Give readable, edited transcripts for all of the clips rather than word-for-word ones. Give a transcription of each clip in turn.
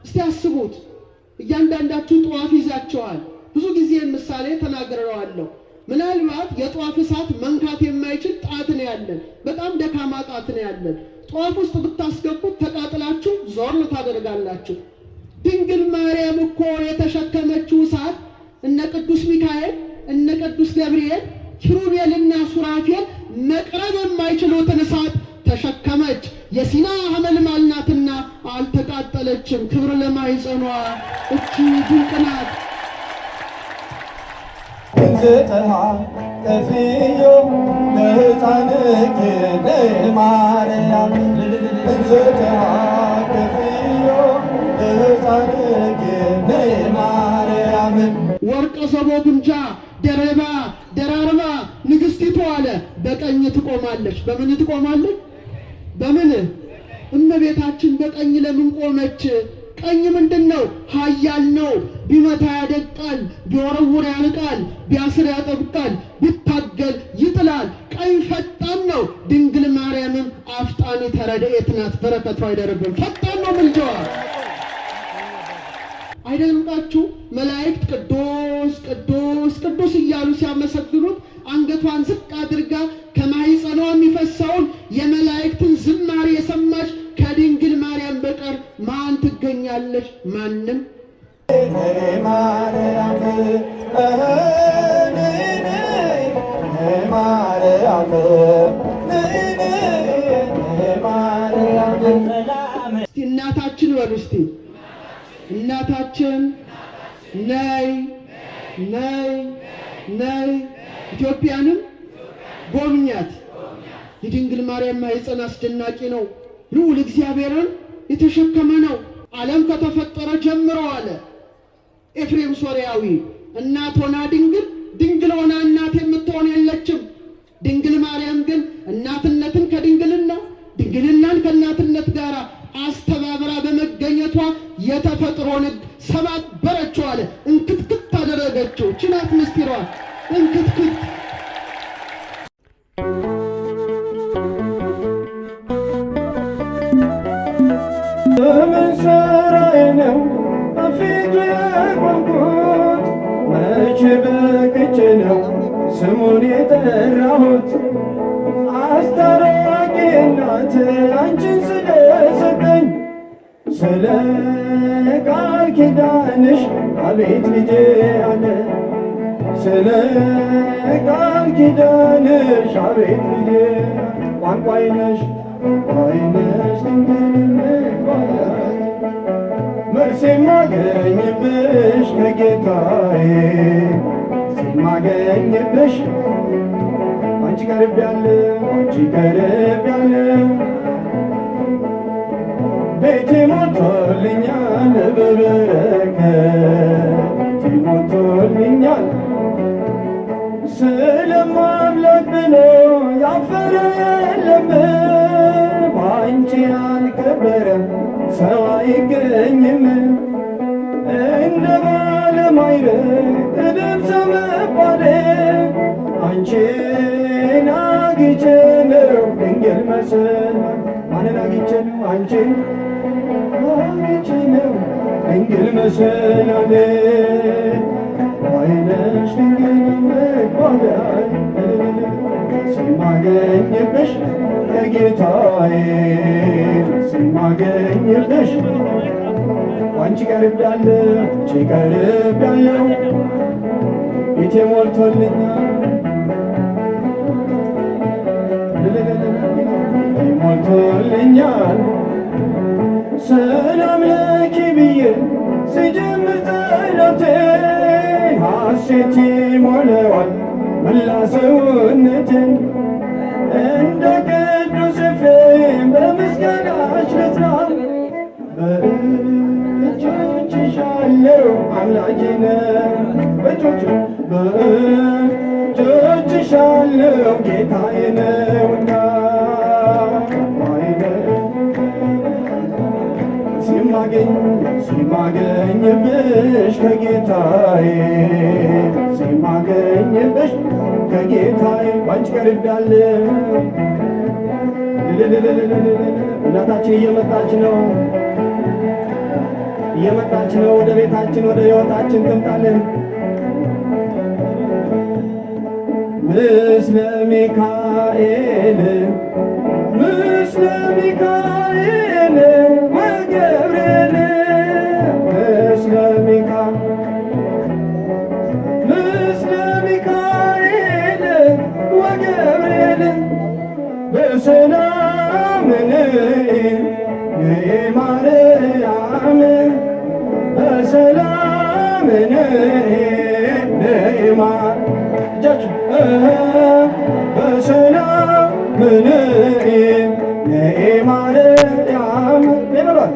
እስቲ አስቡት። እያንዳንዳችሁ ጧፍ ይዛችኋል። ብዙ ጊዜ ምሳሌ ተናግሬዋለሁ። ምናልባት የጧፍ እሳት መንካት የማይችል ጣት ነው ያለን፣ በጣም ደካማ ጣት ነው ያለን። ጧፍ ውስጥ ብታስገቡት ተቃጥላችሁ ዞር ታደርጋላችሁ። ድንግል ማርያም እኮ የተሸከመችው እሳት እነ ቅዱስ ሚካኤል እነ ቅዱስ ገብርኤል ኪሩቤልና ሱራፌል መቅረብ የማይችሉትን እሳት ተሸከመች። የሲና ሐመልማል ናትና አልተቃጠለችም። ክብር ለማኅፀኗ። እቺ ድንቅ ናት። እንዘጠሃ ከፍዮ ለሕፃንኪ ለማርያም እንዘጠሃ ከፍዮ ለሕፃንኪ ለማርያም ወርቀ ዘቦ ግምጃ ደረባ ደራርባ ንግሥቲቱ አለ በቀኝ ትቆማለች። በምን ትቆማለች? በምን? እመቤታችን በቀኝ ለምን ቆመች? ቀኝ ምንድነው? ኃያል ነው። ቢመታ ያደቃል፣ ቢወረውር ያርቃል፣ ቢያስር ያጠብቃል፣ ቢታገል ይጥላል። ቀኝ ፈጣን ነው። ድንግል ማርያምም አፍጣኒ ተረድኤት ናት። በረከቷ አይደርብን። ፈጣን ነው ምልጃዋ። አይደንቃችሁ? መላእክት ቅዱስ ቅዱስ ቅዱስ እያሉ ሲያመሰግኑት አንገቷን ዝቅ አድርጋ ከማኅፀኗ የሚፈሰውን የመላእክትን ዝማሬ የሰማች ከድንግል ማርያም በቀር ማን ትገኛለች? ማንም። እስቲ እናታችን በሉ እስቲ እናታችን ነይ ነይ ነይ። ኢትዮጵያንም ጎብኛት። የድንግል ማርያም ማኅፀን አስደናቂ ነው። ልዑል እግዚአብሔርን የተሸከመ ነው። ዓለም ከተፈጠረ ጀምሮ አለ ኤፍሬም ሶርያዊ እናት ሆና ድንግል፣ ድንግል ሆና እናት የምትሆን የለችም። ድንግል ማርያም ግን እናትነትን ከድንግልና ድንግልናን ከእናትነት ጋር አስተባብራ በመገኘቷ የተፈጥሮን ሕግ ሰባበረችው አለ። እንክትክት አደረገችው። ችናት ምስጢሯ እንክትክት። ምን ሥራዬ ነው በፊቱ የቆምኩት? መቼ በቅቼ ነው ስሙን የጠራሁት? አስታራቂ እናት አንቺን ስለሰጠኝ ስለ ቃል ኪዳንሽ አቤት ልጄ አለ። ስለ ቃል ኪዳንሽ አቤት ልጄ ቋንቋዬ ነሽ መልስ የማገኝብሽ ከጌታዬ የማገኝብሽ አንቺ ቀርቤያለሁ አንቺ ቀርቤያለሁ። ቤቴ ሞልቶልኛል በበረከት ቤቴ ሞልቶልኛል። ስለማምላክ ብሎ ያፈረ የለም ባንቺ ያልከበረ ሰው አይገኝም። እንደ ባለማዕረግ እደብሰ መባሌ አንቺን አግኝቼ ነው ድንግል መሰል። ማንን አግኝቼ ነው? አንቺን አግኝቼ ነው ድንግል መሰላሌ። አይነሽ ድንግል መባላይ ሲማገኝብሽ ከጌታዬ ሲማገኝብሽ አንቺ ቀርቤያለሁ አንቺ ቀርቤያለሁ። ቤቴ ሞልቶልኛል ሞልቶልኛል። ሰላም ለኪ ብዬ ስጀምር ጸሎቴን ሐሴት ይሞላዋል መላ ሰውነቴን። እንደ ቅዱስ ኤፍሬም በምስጋናሽ ልጽና በእጆችሽ አለው አምላኬ ነህ በእጆችሽ አለው ጌታዬ ነውና። ሲማገኝብሽ ከጌታዬ ሲማገኝብሽ ከጌታዬ ባንቺ ቀርቤያለሁ። እናታችን እየመጣች ነው እየመጣች ነው። ወደ ቤታችን ወደ ሕይወታችን ትምጣልን። ምስለ ሚካኤል ምስለ ሚካኤል ወገብርኤል ምስለ ሚካኤል ወገብርኤል በሰላም ነይ ማርያም በሰላም ነይ እጃችሁ በሰላም ነይ ማርያም በሏት።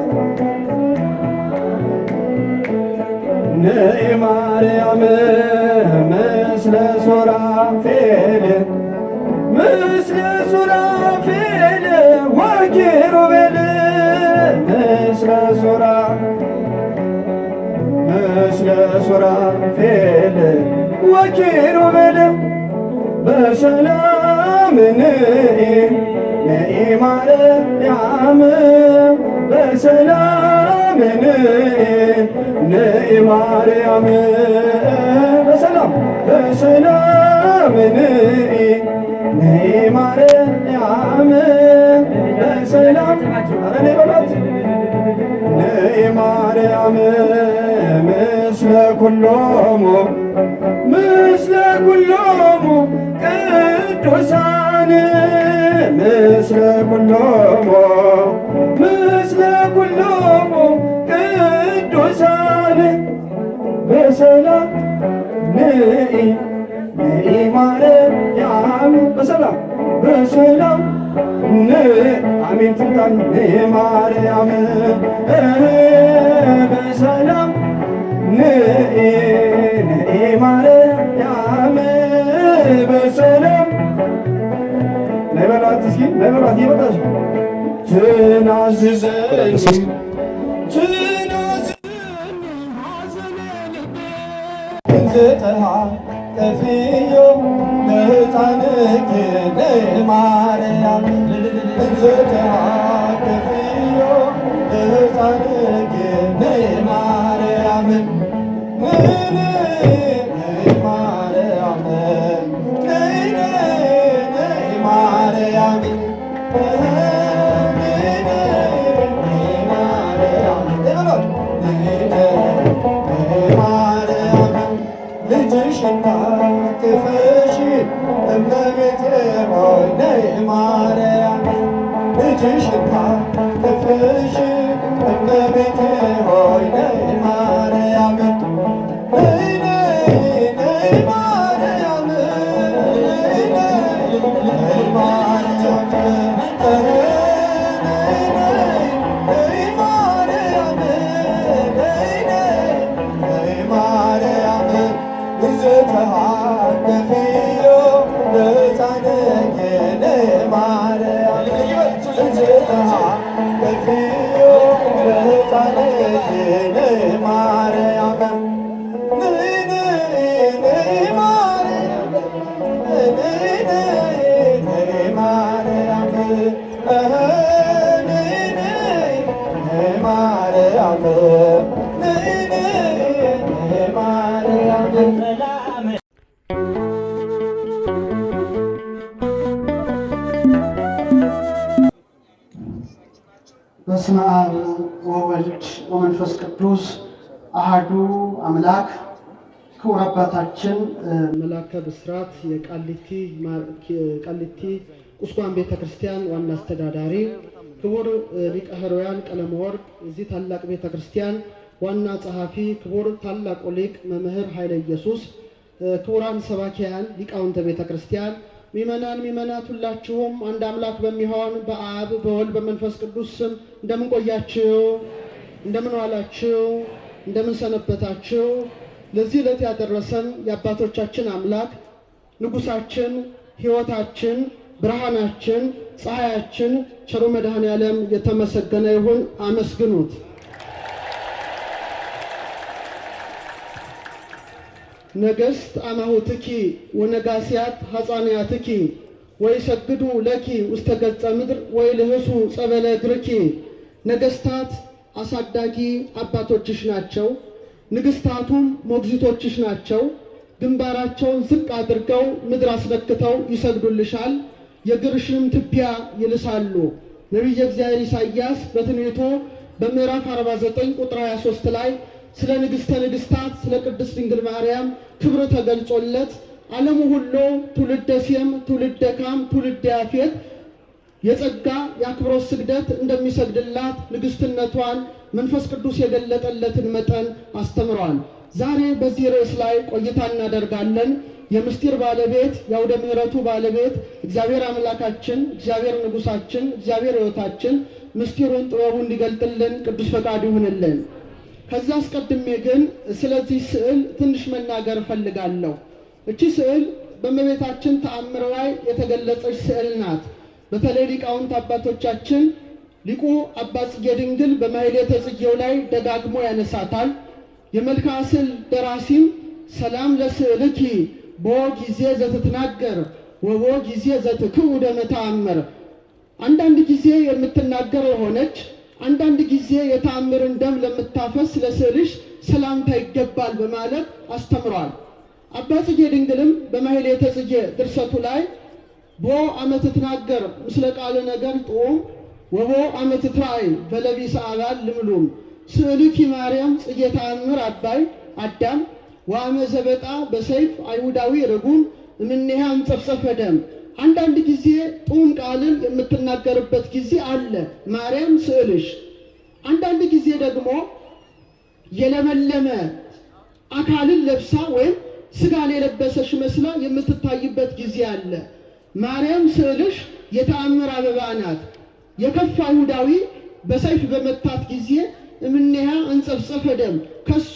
ነይ ማርያም ምስለ ሱራፌል ምስለ ሱራፌል ወኪሩቤል ምስለ ሱራፌል ወኪሩቤል በሰላም ነይ ማርያም በሰላም ነይ ማርያም በሰላም ነይ ማርያም በሰላም ኧረ ነይ በሏት። ነይ ማርያም ምስለ ኩሎሙ ቅዱሳን ምስለ ኩሎሙ ቅዱሳን በሰላም ነይ ማርያም በሰላም አሜን ትምጣን ነይ ማርያም በሰላም ነይ ማርያም በሰላም ነይ በሏት። እስኪ ነይ በሏት እየመጣች ትናዝዘኝ እንዘጠሃ ጠፊዮ ለሕፃንኪ ነይ ማርያም እንዘጠሃ ጠፊዮ ለሕፃንኪ ነይ ማርያም ነይ ማርያም ነይ ማርያም ልጅሽን ታቅፈሽ እመቤቴ ሆይ ነይ ማርያም ልጅሽን ታቅፈሽ እመቤቴ ሆይ ነይ ማርያም ነይ ማርያም ነይ ማርያም ተሃገፊዮ ለሕፃንኪ ነይ ማርያም ተሃገፊዮ ለሕፃንኪ ነይ ማርያም ነይ ማርያም ነይ ማርያም ነይ ማርያም በስመ አብ ወወልድ ወመንፈስ ቅዱስ አሐዱ አምላክ። ክቡር አባታችን መላከ ብስራት የቃሊቲ ቁስቋም ቤተ ክርስቲያን ዋና አስተዳዳሪ፣ ክቡር ሊቀ ኅሩያን ቀለመወርቅ የዚህ ታላቅ ቤተ ክርስቲያን ዋና ጸሐፊ፣ ክቡር ታላቁ ሊቅ መምህር ኃይለ ኢየሱስ፣ ክቡራን ሰባኪያን ሊቃውንተ ቤተ ክርስቲያን፣ ሚመናት ሁላችሁም አንድ አምላክ በሚሆን በአብ በወልድ በመንፈስ ቅዱስ ስም እንደምን ቆያችሁ? እንደምን ዋላችሁ? እንደምን ሰነበታችሁ? ለዚህ ዕለት ያደረሰን የአባቶቻችን አምላክ ንጉሳችን፣ ሕይወታችን፣ ብርሃናችን፣ ፀሐያችን ቸሩ መድኃኔ ዓለም የተመሰገነ ይሁን። አመስግኑት። ነገሥት አማሁትኪ ወነጋስያት ሐፃንያትኪ ወይሰግዱ ለኪ ውስተ ገጸ ምድር ወይልህሱ ጸበለ እግርኪ። ነገሥታት አሳዳጊ አባቶችሽ ናቸው። ንግሥታቱም ሞግዚቶችሽ ናቸው። ግንባራቸውን ዝቅ አድርገው ምድር አስነክተው ይሰግዱልሻል፣ የእግርሽንም ትቢያ ይልሳሉ። ነቢየ እግዚአብሔር ኢሳይያስ በትንቢቱ በምዕራፍ 49 ቁጥር 23 ላይ ስለ ንግሥተ ንግሥታት ስለ ቅድስት ድንግል ማርያም ክብር ተገልጾለት ዓለሙ ሁሉ ትውልደ ሴም፣ ትውልደ ካም፣ ትውልደ ያፌት የጸጋ የአክብሮት ስግደት እንደሚሰግድላት ንግሥትነቷን መንፈስ ቅዱስ የገለጠለትን መጠን አስተምሯል። ዛሬ በዚህ ርዕስ ላይ ቆይታ እናደርጋለን። የምስጢር ባለቤት የአውደ ምሕረቱ ባለቤት እግዚአብሔር አምላካችን፣ እግዚአብሔር ንጉሳችን፣ እግዚአብሔር ሕይወታችን ምስጢሩን ጥበቡ እንዲገልጥልን ቅዱስ ፈቃድ ይሁንልን። ከዛ አስቀድሜ ግን ስለዚህ ስዕል ትንሽ መናገር እፈልጋለሁ። እቺ ስዕል በእመቤታችን ተአምር ላይ የተገለጸች ስዕል ናት። በተለይ ሊቃውንት አባቶቻችን ሊቁ አባ ጽጌ ድንግል በማኅሌተ ጽጌው ላይ ደጋግሞ ያነሳታል። የመልክዓ ስዕል ደራሲም ሰላም ለስዕልኪ ቦ ጊዜ ዘትትናገር ወቦ ጊዜ ዘትክው ደመ ተአምር፣ አንዳንድ ጊዜ የምትናገር የሆነች አንዳንድ ጊዜ የተአምርን ደም ለምታፈስ ለስዕልሽ ሰላምታ ይገባል በማለት አስተምሯል። አባ ጽጌ ድንግልም በማኅሌተ ጽጌ ድርሰቱ ላይ ቦ አመት ትናገር ምስለ ቃል ነገር ጡም ወቦ አመት ትራይ በለቢሰ አባል ልምሉም ስዕልኪ ማርያም ጽጌ ተአምር አባይ አዳም ወአመ ዘበጣ በሰይፍ አይሁዳዊ ርጉም እምኔሃ እንጸፍጸፈ ደም። አንዳንድ ጊዜ ጡም ቃልን የምትናገርበት ጊዜ አለ ማርያም ስዕልሽ። አንዳንድ ጊዜ ደግሞ የለመለመ አካልን ለብሳ ወይም ስጋን የለበሰች መስላ የምትታይበት ጊዜ አለ። ማርያም ስዕልሽ የተአምር አበባ ናት። የከፋ አይሁዳዊ በሰይፍ በመታት ጊዜ እምኔሃ እንጸፍጸፈ ደም፣ ከሷ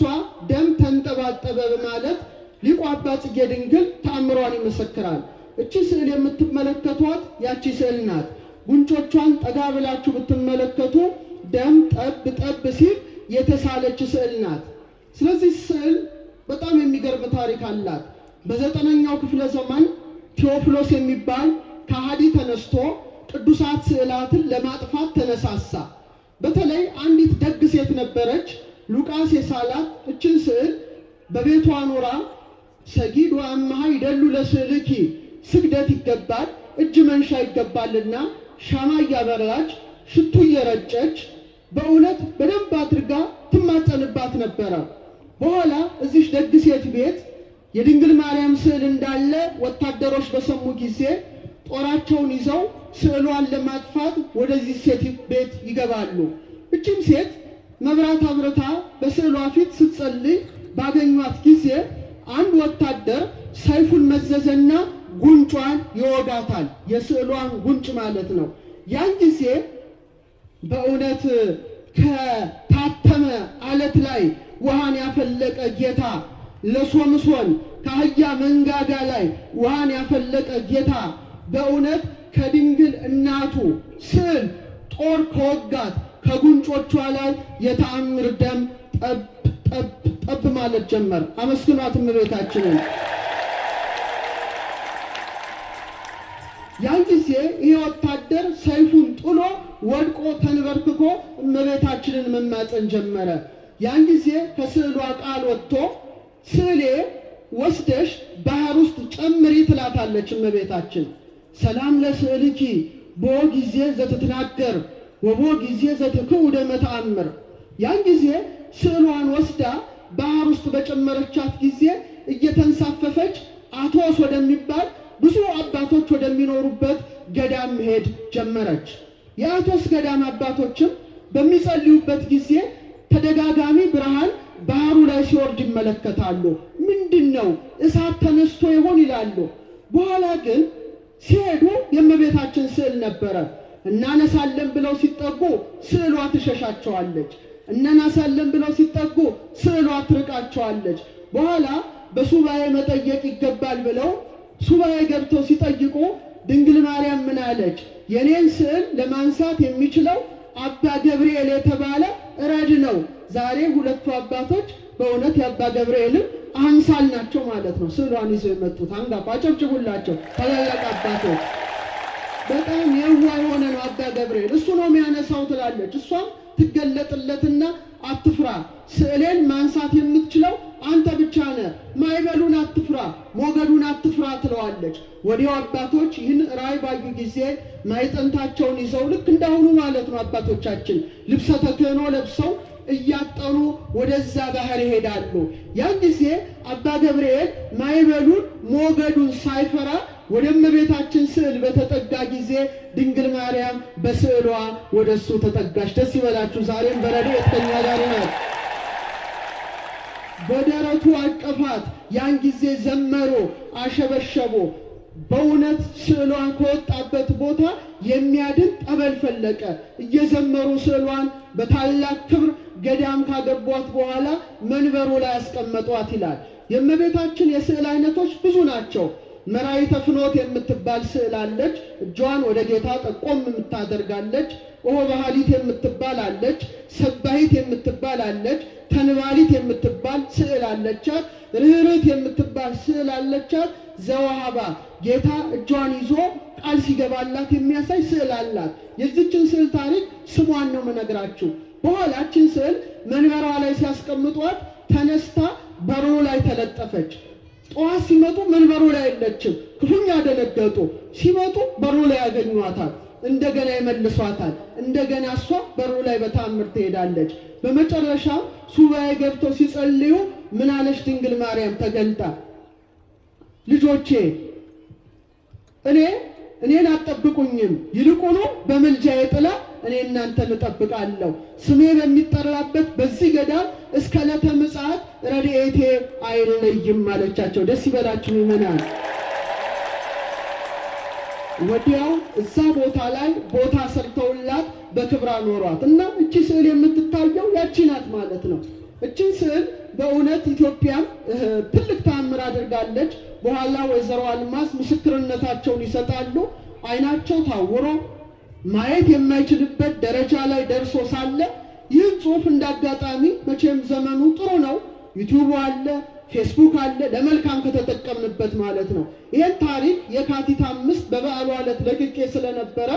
ደም ተንጠባጠበ በማለት ሊቁ አባ ጽጌ ድንግል ተአምሯን ይመሰክራል። እቺ ስዕል የምትመለከቷት ያቺ ስዕል ናት። ጉንጮቿን ጠጋ ብላችሁ ብትመለከቱ ደም ጠብ ጠብ ሲል የተሳለች ስዕል ናት። ስለዚህ ስዕል በጣም የሚገርም ታሪክ አላት። በ9ኛው ክፍለ ዘመን ቴዎፍሎስ የሚባል ከሃዲ ተነስቶ ቅዱሳት ስዕላትን ለማጥፋት ተነሳሳ። በተለይ አንዲት ደግ ሴት ነበረች፣ ሉቃስ የሳላት። እችን ስዕል በቤቷ ኖራ ሰጊድ ወአምሃ ይደሉ ለስዕልኪ፣ ስግደት ይገባል እጅ መንሻ ይገባልና ሻማ እያበራች ሽቱ እየረጨች በእውነት በደንብ አድርጋ ትማጸንባት ነበረ። በኋላ እዚች ደግ ሴት ቤት የድንግል ማርያም ስዕል እንዳለ ወታደሮች በሰሙ ጊዜ ጦራቸውን ይዘው ስዕሏን ለማጥፋት ወደዚህ ሴት ቤት ይገባሉ። እችም ሴት መብራት አብርታ በስዕሏ ፊት ስትጸልይ ባገኟት ጊዜ አንድ ወታደር ሰይፉን መዘዘና ጉንጯን ይወጋታል። የስዕሏን ጉንጭ ማለት ነው። ያን ጊዜ በእውነት ከታተመ አለት ላይ ውሃን ያፈለቀ ጌታ ለሶምሶን ከአህያ መንጋጋ ላይ ውሃን ያፈለቀ ጌታ በእውነት ከድንግል እናቱ ስዕል ጦር ከወጋት ከጉንጮቿ ላይ የተአምር ደም ጠብ ጠብ ጠብ ማለት ጀመር። አመስግኗት እመቤታችንን። ያን ጊዜ ይሄ ወታደር ሰይፉን ጥሎ ወድቆ ተንበርክኮ እመቤታችንን መማፀን ጀመረ። ያን ጊዜ ከስዕሏ ቃል ወጥቶ ስዕሌ ወስደሽ ባህር ውስጥ ጨምሪ ትላታለች እመቤታችን። ሰላም ለስዕልኪ ቦ ጊዜ ዘትትናገር ወቦ ጊዜ ዘትክው ደመ ተአምር። ያን ጊዜ ስዕሏን ወስዳ ባህር ውስጥ በጨመረቻት ጊዜ እየተንሳፈፈች አቶስ ወደሚባል ብዙ አባቶች ወደሚኖሩበት ገዳም መሄድ ጀመረች። የአቶስ ገዳም አባቶችም በሚጸልዩበት ጊዜ ተደጋጋሚ ብርሃን ባህሩ ላይ ሲወርድ ይመለከታሉ። ምንድነው እሳት ተነስቶ ይሆን ይላሉ። በኋላ ግን ሲሄዱ የእመቤታችን ስዕል ነበረ። እናነሳለን ብለው ሲጠጉ ስዕሏ ትሸሻቸዋለች። እናነሳለን ብለው ሲጠጉ ስዕሏ ትርቃቸዋለች። በኋላ በሱባኤ መጠየቅ ይገባል ብለው ሱባኤ ገብተው ሲጠይቁ ድንግል ማርያም ምን አለች? የኔን ስዕል ለማንሳት የሚችለው አባ ገብርኤል የተባለ ረድ ነው። ዛሬ ሁለቱ አባቶች በእውነት የአባ ገብርኤልን አምሳል ናቸው ማለት ነው። ስዕሏን ይዘው የመጡት አንጋፋ አጨብጭቡላቸው ታላላቅ አባቶች። በጣም የዋህ የሆነ ነው አባ ገብርኤል፣ እሱ ነው የሚያነሳው ትላለች። እሷም ትገለጥለትና አትፍራ፣ ስዕሌን ማንሳት የምትችለው አንተ ብቻ ነህ፣ ማዕበሉን አትፍራ፣ ሞገዱን አትፍራ ትለዋለች። ወዲያው አባቶች ይህን ራእይ ባዩ ጊዜ ማዕጠንታቸውን ይዘው ልክ እንዳሁኑ ማለት ነው አባቶቻችን ልብሰ ተክህኖ ለብሰው እያጠኑ ወደዛ ባህር ይሄዳሉ። ያን ጊዜ አባ ገብርኤል ማዕበሉን ሞገዱን ሳይፈራ ወደ እመቤታችን ስዕል በተጠጋ ጊዜ ድንግል ማርያም በስዕሏ ወደሱ ተጠጋች። ደስ ይበላችሁ። ዛሬም በረድኤት ከእኛ ጋር ናት። በደረቱ አቀፋት። ያን ጊዜ ዘመሩ፣ አሸበሸቡ። በእውነት ስዕሏን ከወጣበት ቦታ የሚያድን ጠበል ፈለቀ። እየዘመሩ ስዕሏን በታላቅ ክብር ገዳም ካገቧት በኋላ መንበሩ ላይ ያስቀመጧት ይላል። የእመቤታችን የስዕል አይነቶች ብዙ ናቸው። መራዊተ ፍኖት የምትባል ስዕል አለች። እጇን ወደ ጌታ ጠቆም የምታደርጋለች። ኦሆ ባህሊት የምትባል አለች። ሰባሂት የምትባል አለች። ተንባሊት የምትባል ስዕል አለቻት። ርህርት የምትባል ስዕል አለቻት። ዘወሃባ ጌታ እጇን ይዞ ቃል ሲገባላት የሚያሳይ ስዕል አላት። የዚችን ስዕል ታሪክ ስሟን ነው የምነግራችሁ። በኋላችን ስዕል መንበሯ ላይ ሲያስቀምጧት ተነስታ በሩ ላይ ተለጠፈች። ጠዋት ሲመጡ መንበሩ ላይ የለችም። ክፉኛ ደነገጡ። ሲመጡ በሩ ላይ ያገኟታል። እንደገና ይመልሷታል። እንደገና እሷ በሩ ላይ በተአምር ትሄዳለች። በመጨረሻ ሱባኤ ገብተው ሲጸልዩ ምን አለች ድንግል ማርያም ተገልጣ፣ ልጆቼ እኔን አትጠብቁኝም፣ ይልቁኑ በምልጃዬ ጥላ እኔ እናንተን እጠብቃለሁ። ስሜ በሚጠራበት በዚህ ገዳም እስከ ዕለተ ምጽአት ረድኤቴ አይለይም አለቻቸው። ደስ ይበላችሁ ይመናል። ወዲያው እዛ ቦታ ላይ ቦታ ሰርተውላት በክብር አኖሯት እና እቺ ስዕል የምትታየው ያቺ ናት ማለት ነው። እቺን ስዕል በእውነት ኢትዮጵያም ትልቅ ተአምር አድርጋለች። በኋላ ወይዘሮ አልማዝ ምስክርነታቸውን ይሰጣሉ። አይናቸው ታውሮ ማየት የማይችልበት ደረጃ ላይ ደርሶ ሳለ ይህን ጽሑፍ እንዳጋጣሚ መቼም ዘመኑ ጥሩ ነው፣ ዩቲዩብ አለ፣ ፌስቡክ አለ፣ ለመልካም ከተጠቀምንበት ማለት ነው። ይህን ታሪክ የካቲት 5 በበዓሉ ዕለት ለቅቄ ስለነበረ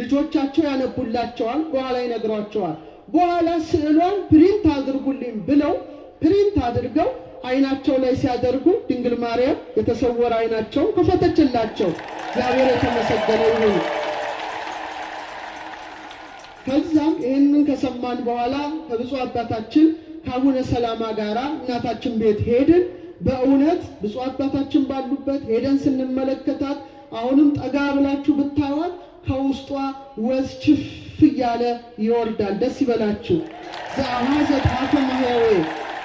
ልጆቻቸው ያነቡላቸዋል፣ በኋላ ይነግሯቸዋል። በኋላ ስዕሏን ፕሪንት አድርጉልኝ ብለው ፕሪንት አድርገው አይናቸው ላይ ሲያደርጉ ድንግል ማርያም የተሰወረ አይናቸውን ከፈተችላቸው። እግዚአብሔር የተመሰገነ ይሁን። ከዛም ይህንን ከሰማን በኋላ ከብፁዕ አባታችን ከአቡነ ሰላማ ጋራ እናታችን ቤት ሄድን። በእውነት ብፁዕ አባታችን ባሉበት ሄደን ስንመለከታት አሁንም ጠጋ ብላችሁ ብታዋት ከውስጧ ወዝ ችፍ እያለ ይወርዳል። ደስ ይበላችሁ። ዘአኀዘ ጣፈ ማህያዌ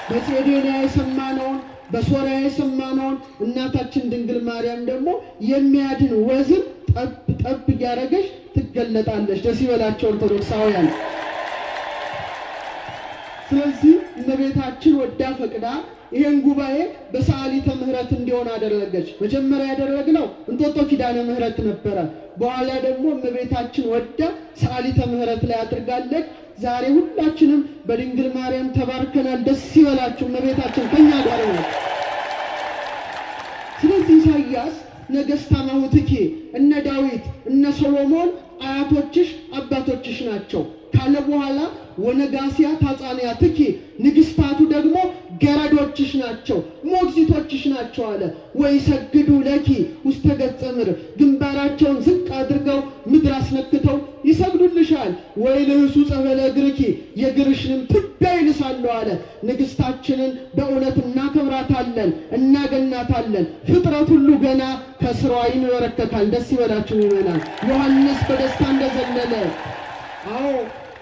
በጼዴንያ የሰማነውን በሶርያ የሰማነውን እናታችን ድንግል ማርያም ደግሞ የሚያድን ወዝን ጠብ ጠብ እያደረገች ትገለጣለች። ደስ ይበላቸው ኦርቶዶክሳውያን። ስለዚህ እመቤታችን ወዳ ፈቅዳ ይሄን ጉባኤ በሰዓሊተ ምሕረት እንዲሆን አደረገች። መጀመሪያ ያደረግነው እንጦጦ ኪዳነ ምሕረት ነበረ። በኋላ ደግሞ እመቤታችን ወዳ ሰዓሊተ ምሕረት ላይ አድርጋለች። ዛሬ ሁላችንም በድንግል ማርያም ተባርከናል። ደስ ይበላችሁ። እመቤታችን ከኛ ጋር ነው። ስለዚህ ኢሳይያስ ነገሥተ ማሁትኪ እነ ዳዊት እነ ሰሎሞን አያቶችሽ አባቶችሽ ናቸው ካለ በኋላ ወነጋሲያ ታጻንያትኪ ንግስታቱ ደግሞ ገረዶችሽ ናቸው ሞግዚቶችሽ ናቸው አለ። ወይሰግዱ ለኪ ውስተ ገጸ ምድር ግንባራቸውን ዝቅ አድርገው ምድር አስነክተው ይሰግዱልሻል። ወይልህሱ ጸበለ እግርኪ የእግርሽንም ትቢያ ይልሳሉ አለ። ንግስታችንን በእውነት እናከብራታለን፣ እናገናታለን። ፍጥረት ሁሉ ገና ከስራዋ ይንበረከካል። ደስ ይበላችሁ ይመናል። ዮሐንስ በደስታ እንደዘለለ አዎ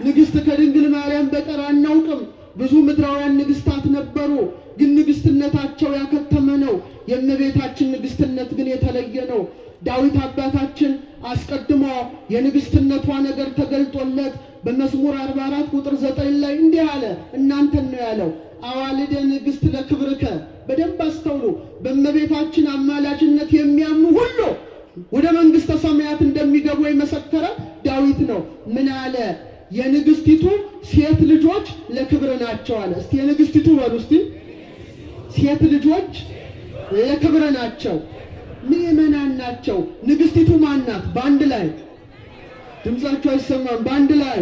ንግስት ከድንግል ማርያም በቀር አናውቅም። ብዙ ምድራውያን ንግስታት ነበሩ፣ ግን ንግስትነታቸው ያከተመ ነው። የእመቤታችን ንግስትነት ግን የተለየ ነው። ዳዊት አባታችን አስቀድሞ የንግስትነቷ ነገር ተገልጦለት በመዝሙር 44 ቁጥር 9 ላይ እንዲህ አለ። እናንተን ነው ያለው። አዋልደ ንግስት ለክብርከ። በደንብ አስተውሉ። በእመቤታችን አማላጅነት የሚያምኑ ሁሉ ወደ መንግስተ ሰማያት እንደሚገቡ የመሰከረ ዳዊት ነው። ምን አለ? የንግስቲቱ ሴት ልጆች ለክብር ናቸው አለ። እስቲ የንግስቲቱ በሉ እስቲ። ሴት ልጆች ለክብር ናቸው፣ ምእመናን ናቸው። ንግስቲቱ ማናት? በአንድ ላይ ድምጻቸው አይሰማም። በአንድ ላይ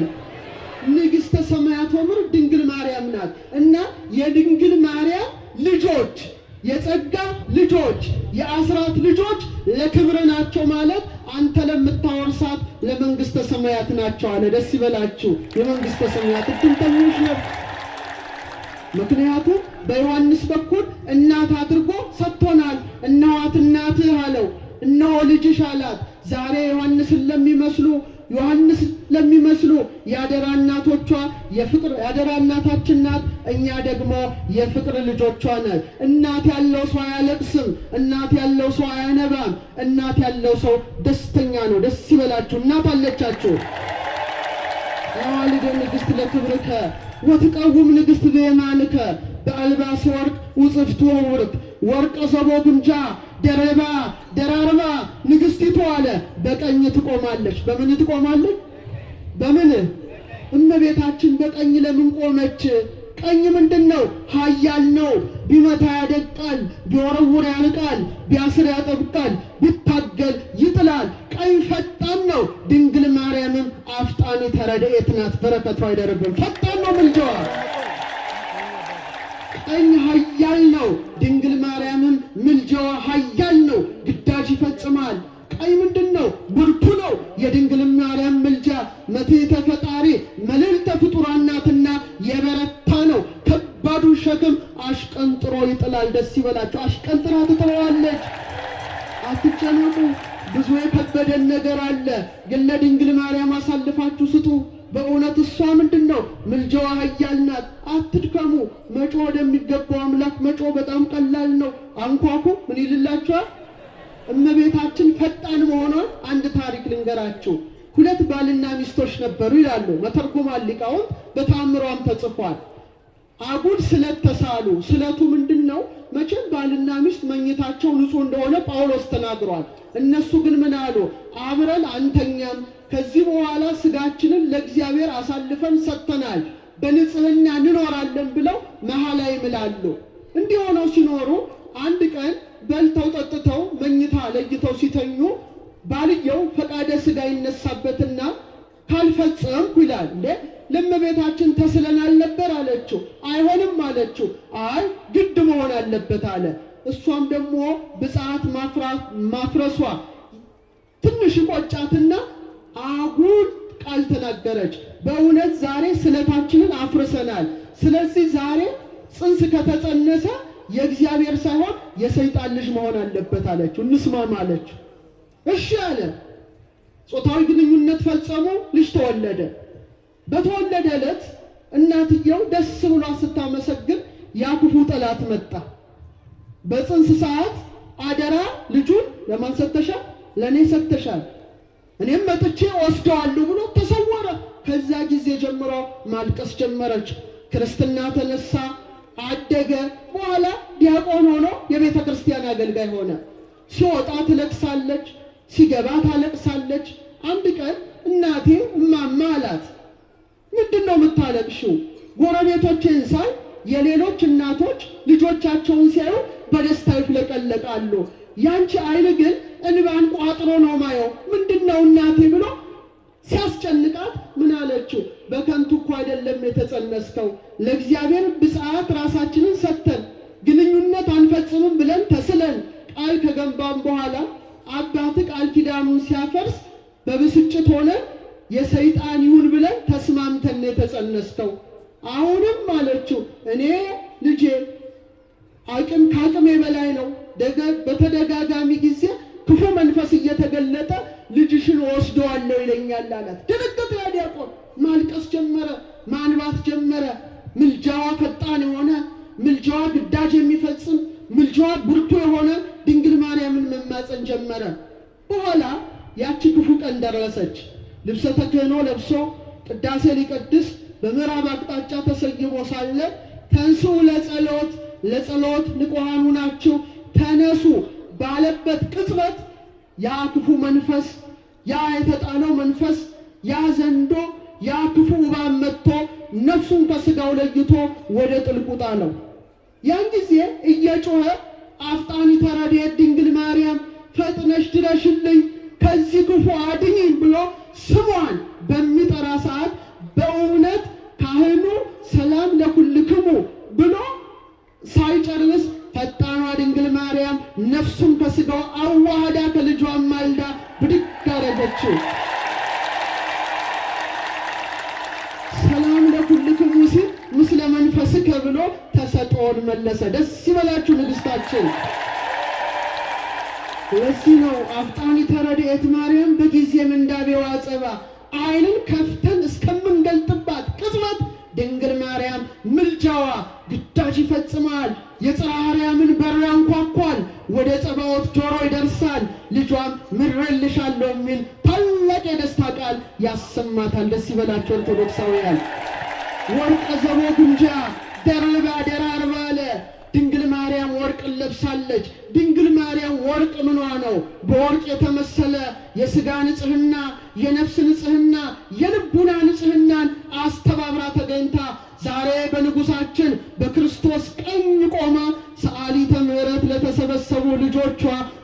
ንግሥተ ሰማያት ወምድር ድንግል ማርያም ናት እና የድንግል ማርያም ልጆች የጸጋ ልጆች የአስራት ልጆች ለክብር ናቸው ማለት አንተ ለምታወርሳት ለመንግሥተ ሰማያት ናቸው አለ። ደስ ይበላችሁ የመንግሥተ ሰማያት እድልተኞች ነው። ምክንያቱም በዮሐንስ በኩል እናት አድርጎ ሰጥቶናል። እነኋት እናትህ አለው፣ እነሆ ልጅሽ አላት። ዛሬ ዮሐንስን ለሚመስሉ የአደራ እናቶቿ የአደራ እናታችን ናት። እኛ ደግሞ የፍቅር ልጆቿ ነን። እናት ያለው ሰው አያለቅስም። እናት ያለው ሰው አያነባም። እናት ያለው ሰው ደስተኛ ነው። ደስ ይበላችሁ። እናት አለቻችሁ። አዋልደ ንግሥት ለክብርከ ወትቀውም ንግሥት በየማንከ በአልባስ ወርቅ ውጽፍቱ ወርቅ ወርቀ ዘቦ ግምጃ ደራርባ ንግሥቲቱ አለ በቀኝ ትቆማለች። በምን ትቆማለች? በምን? እመቤታችን በቀኝ ለምን ቆመች? ቀኝ ምንድነው? ኃያል ነው። ቢመታ ያደቃል፣ ቢወረውር ያንቃል፣ ቢያስር ያጠብቃል፣ ቢታገል ይጥላል። ቀኝ ፈጣን ነው። ድንግል ማርያምም አፍጣኒ ተረድኤት ናት። በረከቷ አይደርብን። ፈጣን ነው ምልጃዋ። ቀኝ ኃያል ነው። ድንግል ማርያምም ምልጃዋ ኃያል ነው። ግዳጅ ይፈጽማል። ቀኝ ምንድነው? ብርቱ ነው። የድንግል ማርያም ምልጃ መትሕተ ፈጣሪ መልዕልተ ፍጡራን ናትና የበረታ ነው። ከባዱን ሸክም አሽቀንጥሮ ይጥላል። ደስ ይበላቸው። አሽቀንጥራ ትጥለዋለች። አትጨነቁ። ብዙ የከበደን ነገር አለ፣ ግን ለድንግል ማርያም አሳልፋችሁ ስጡ። በእውነት እሷ ምንድነው? ምልጃዋ ኃያል ናት። አትድከሙ። መጮ ወደሚገባው አምላክ መጮ በጣም ቀላል ነው። አንኳኩ፣ ምን ይልላችኋል? እመቤታችን ፈጣን መሆኗን አንድ ታሪክ ልንገራችሁ። ሁለት ባልና ሚስቶች ነበሩ ይላሉ መተርጉማን ሊቃውንት፣ በተአምሯም ተጽፏል። አጉል ስለት ተሳሉ። ስለቱ ምንድነው? መቼም ባልና ሚስት መኝታቸው ንጹህ እንደሆነ ጳውሎስ ተናግሯል። እነሱ ግን ምን አሉ? አብረን አንተኛም፣ ከዚህ በኋላ ስጋችንን ለእግዚአብሔር አሳልፈን ሰጥተናል፣ በንጽህና እንኖራለን ብለው መሐላ ይምላሉ። እንዲህ ሆነው ሲኖሩ አንድ ቀን በልተው ጠጥተው መኝታ ለይተው ሲተኙ ባልየው ፈቃደ ስጋ ይነሳበትና ካልፈጸምኩ ይላል። ለእመቤታችን ተስለናል ነበር አለችው። አይሆንም አለችው። አይ ግድ መሆን አለበት አለ። እሷም ደግሞ ብጽዓት ማፍረሷ ትንሽ ቆጫትና አጉል ቃል ተናገረች። በእውነት ዛሬ ስለታችንን አፍርሰናል። ስለዚህ ዛሬ ጽንስ ከተጸነሰ የእግዚአብሔር ሳይሆን የሰይጣን ልጅ መሆን አለበት አለችው። እንስማማ አለችው። እሺ አለ። ጾታዊ ግንኙነት ፈጸሙ። ልጅ ተወለደ። በተወለደ ዕለት እናትየው ደስ ብሏት ስታመሰግን ያ ክፉ ጠላት መጣ። በጽንስ ሰዓት አደራ ልጁን ለማን ሰጥተሻል? ለእኔ ሰጥተሻል፣ እኔም መጥቼ ወስደዋለሁ ብሎ ተሰወረ። ከዛ ጊዜ ጀምሮ ማልቀስ ጀመረች። ክርስትና ተነሳ፣ አደገ። በኋላ ዲያቆን ሆኖ የቤተ ክርስቲያን አገልጋይ ሆነ። ሲወጣ ትለቅሳለች፣ ሲገባ ታለቅሳለች። አንድ ቀን እናቴ እማማ አላት፣ ምንድነው የምታለቅሽው? ጎረቤቶቼን ሳይ የሌሎች እናቶች ልጆቻቸውን ሲያዩ በደስታ ይፍለቀለቃሉ፣ ያንቺ አይን ግን እንባን ቋጥሮ ነው ማየው። ምንድነው እናቴ ብሎ ሲያስጨንቃት ምን አለችው? በከንቱ እኮ አይደለም የተጸነስከው። ለእግዚአብሔር ብጽዓት ራሳችንን ሰጥተን ግንኙነት አንፈጽምም ብለን ተስለን ቃል ከገባን በኋላ አባት ቃል ኪዳኑን ሲያፈርስ በብስጭት ሆነ የሰይጣን ይሁን ብለን ተስማምተን የተጸነስከው። አሁንም አለችው እኔ ልጄ ከአቅሜ በላይ ነው። በተደጋጋሚ ጊዜ ክፉ መንፈስ እየተገለጠ ልጅሽን ወስደዋለሁ ይለኛል አላት። ደነገጠ። ያ ዲያቆን ማልቀስ ጀመረ፣ ማንባት ጀመረ። ምልጃዋ ፈጣን የሆነ ምልጃዋ ግዳጅ የሚፈጽም ምልጃዋ ብርቱ የሆነ ድንግል ማርያምን መማፀን ጀመረ። በኋላ ያቺ ክፉ ቀን ደረሰች። ልብሰ ተክህኖ ለብሶ ቅዳሴ ሊቀድስ በምዕራብ አቅጣጫ ተሰይሞ ሳለ ተንሥኡ ለጸሎት ንቁሃን ሁናችሁ ተነሱ ባለበት ቅጽበት ያ ክፉ መንፈስ፣ ያ የተጣለው መንፈስ፣ ያ ዘንዶ፣ ያ ክፉ እባብ መጥቶ ነፍሱን ከስጋው ለይቶ ወደ ጥልቁ ጣለው። ያን ጊዜ እየጮኸ አፍጣኒ ተረድኤት ድንግል ማርያም ፈጥነሽ ድረሽልኝ፣ ከዚህ ክፉ አድኝኝ ብሎ ስሟን በሚጠራ ሰዓት በእውነት ካህኑ ሰላም ለኩልክሙ ብሎ ሳይጨርስ ፈጣኗ ድንግል ማርያም ነፍሱን ከሥጋው አዋህዳ ከልጇን ማልዳ ብድግ አደረገችው። ሰላም ለኩልክሙ ሲል ምስለ መንፈስከ ብሎ ተሰጥኦን መለሰ። ደስ ይበላችሁ ንግሥታችን። ለዚህ ነው አፍጣኒተ ረድኤት ማርያም በጊዜ ምንዳቤዋ አጸባ ዓይንን ከፍተን እስከምንገልጥባት ቅጽበት ድንግል ማርያም ምልጃዋ ግዳጅ ይፈጽማል። የጽርሐ አርያምን በር ያንኳኳል፣ ወደ ጸባዖት ጆሮ ይደርሳል። ልጇም ምሬልሻለሁ የሚል ታላቅ የደስታ ቃል ያሰማታል። ደስ ይበላቸው ኦርቶዶክሳውያን። ወርቀ ዘቦ ግምጃ ደርባ ደራርባ አለ። ድንግል ማርያም ወርቅን ለብሳለች። ድንግል ማርያም ወርቅ ምኗ ነው? በወርቅ የተመሰለ የሥጋ ንጽሕና፣ የነፍስ ንጽሕና፣ የልቡና ንጽሕናን አስተባብራ ተገኝታ ዛሬ በንጉሣችን በክርስቶስ ቀኝ ቆማ ሰዓሊተ ምሕረት ለተሰበሰቡ ልጆቿ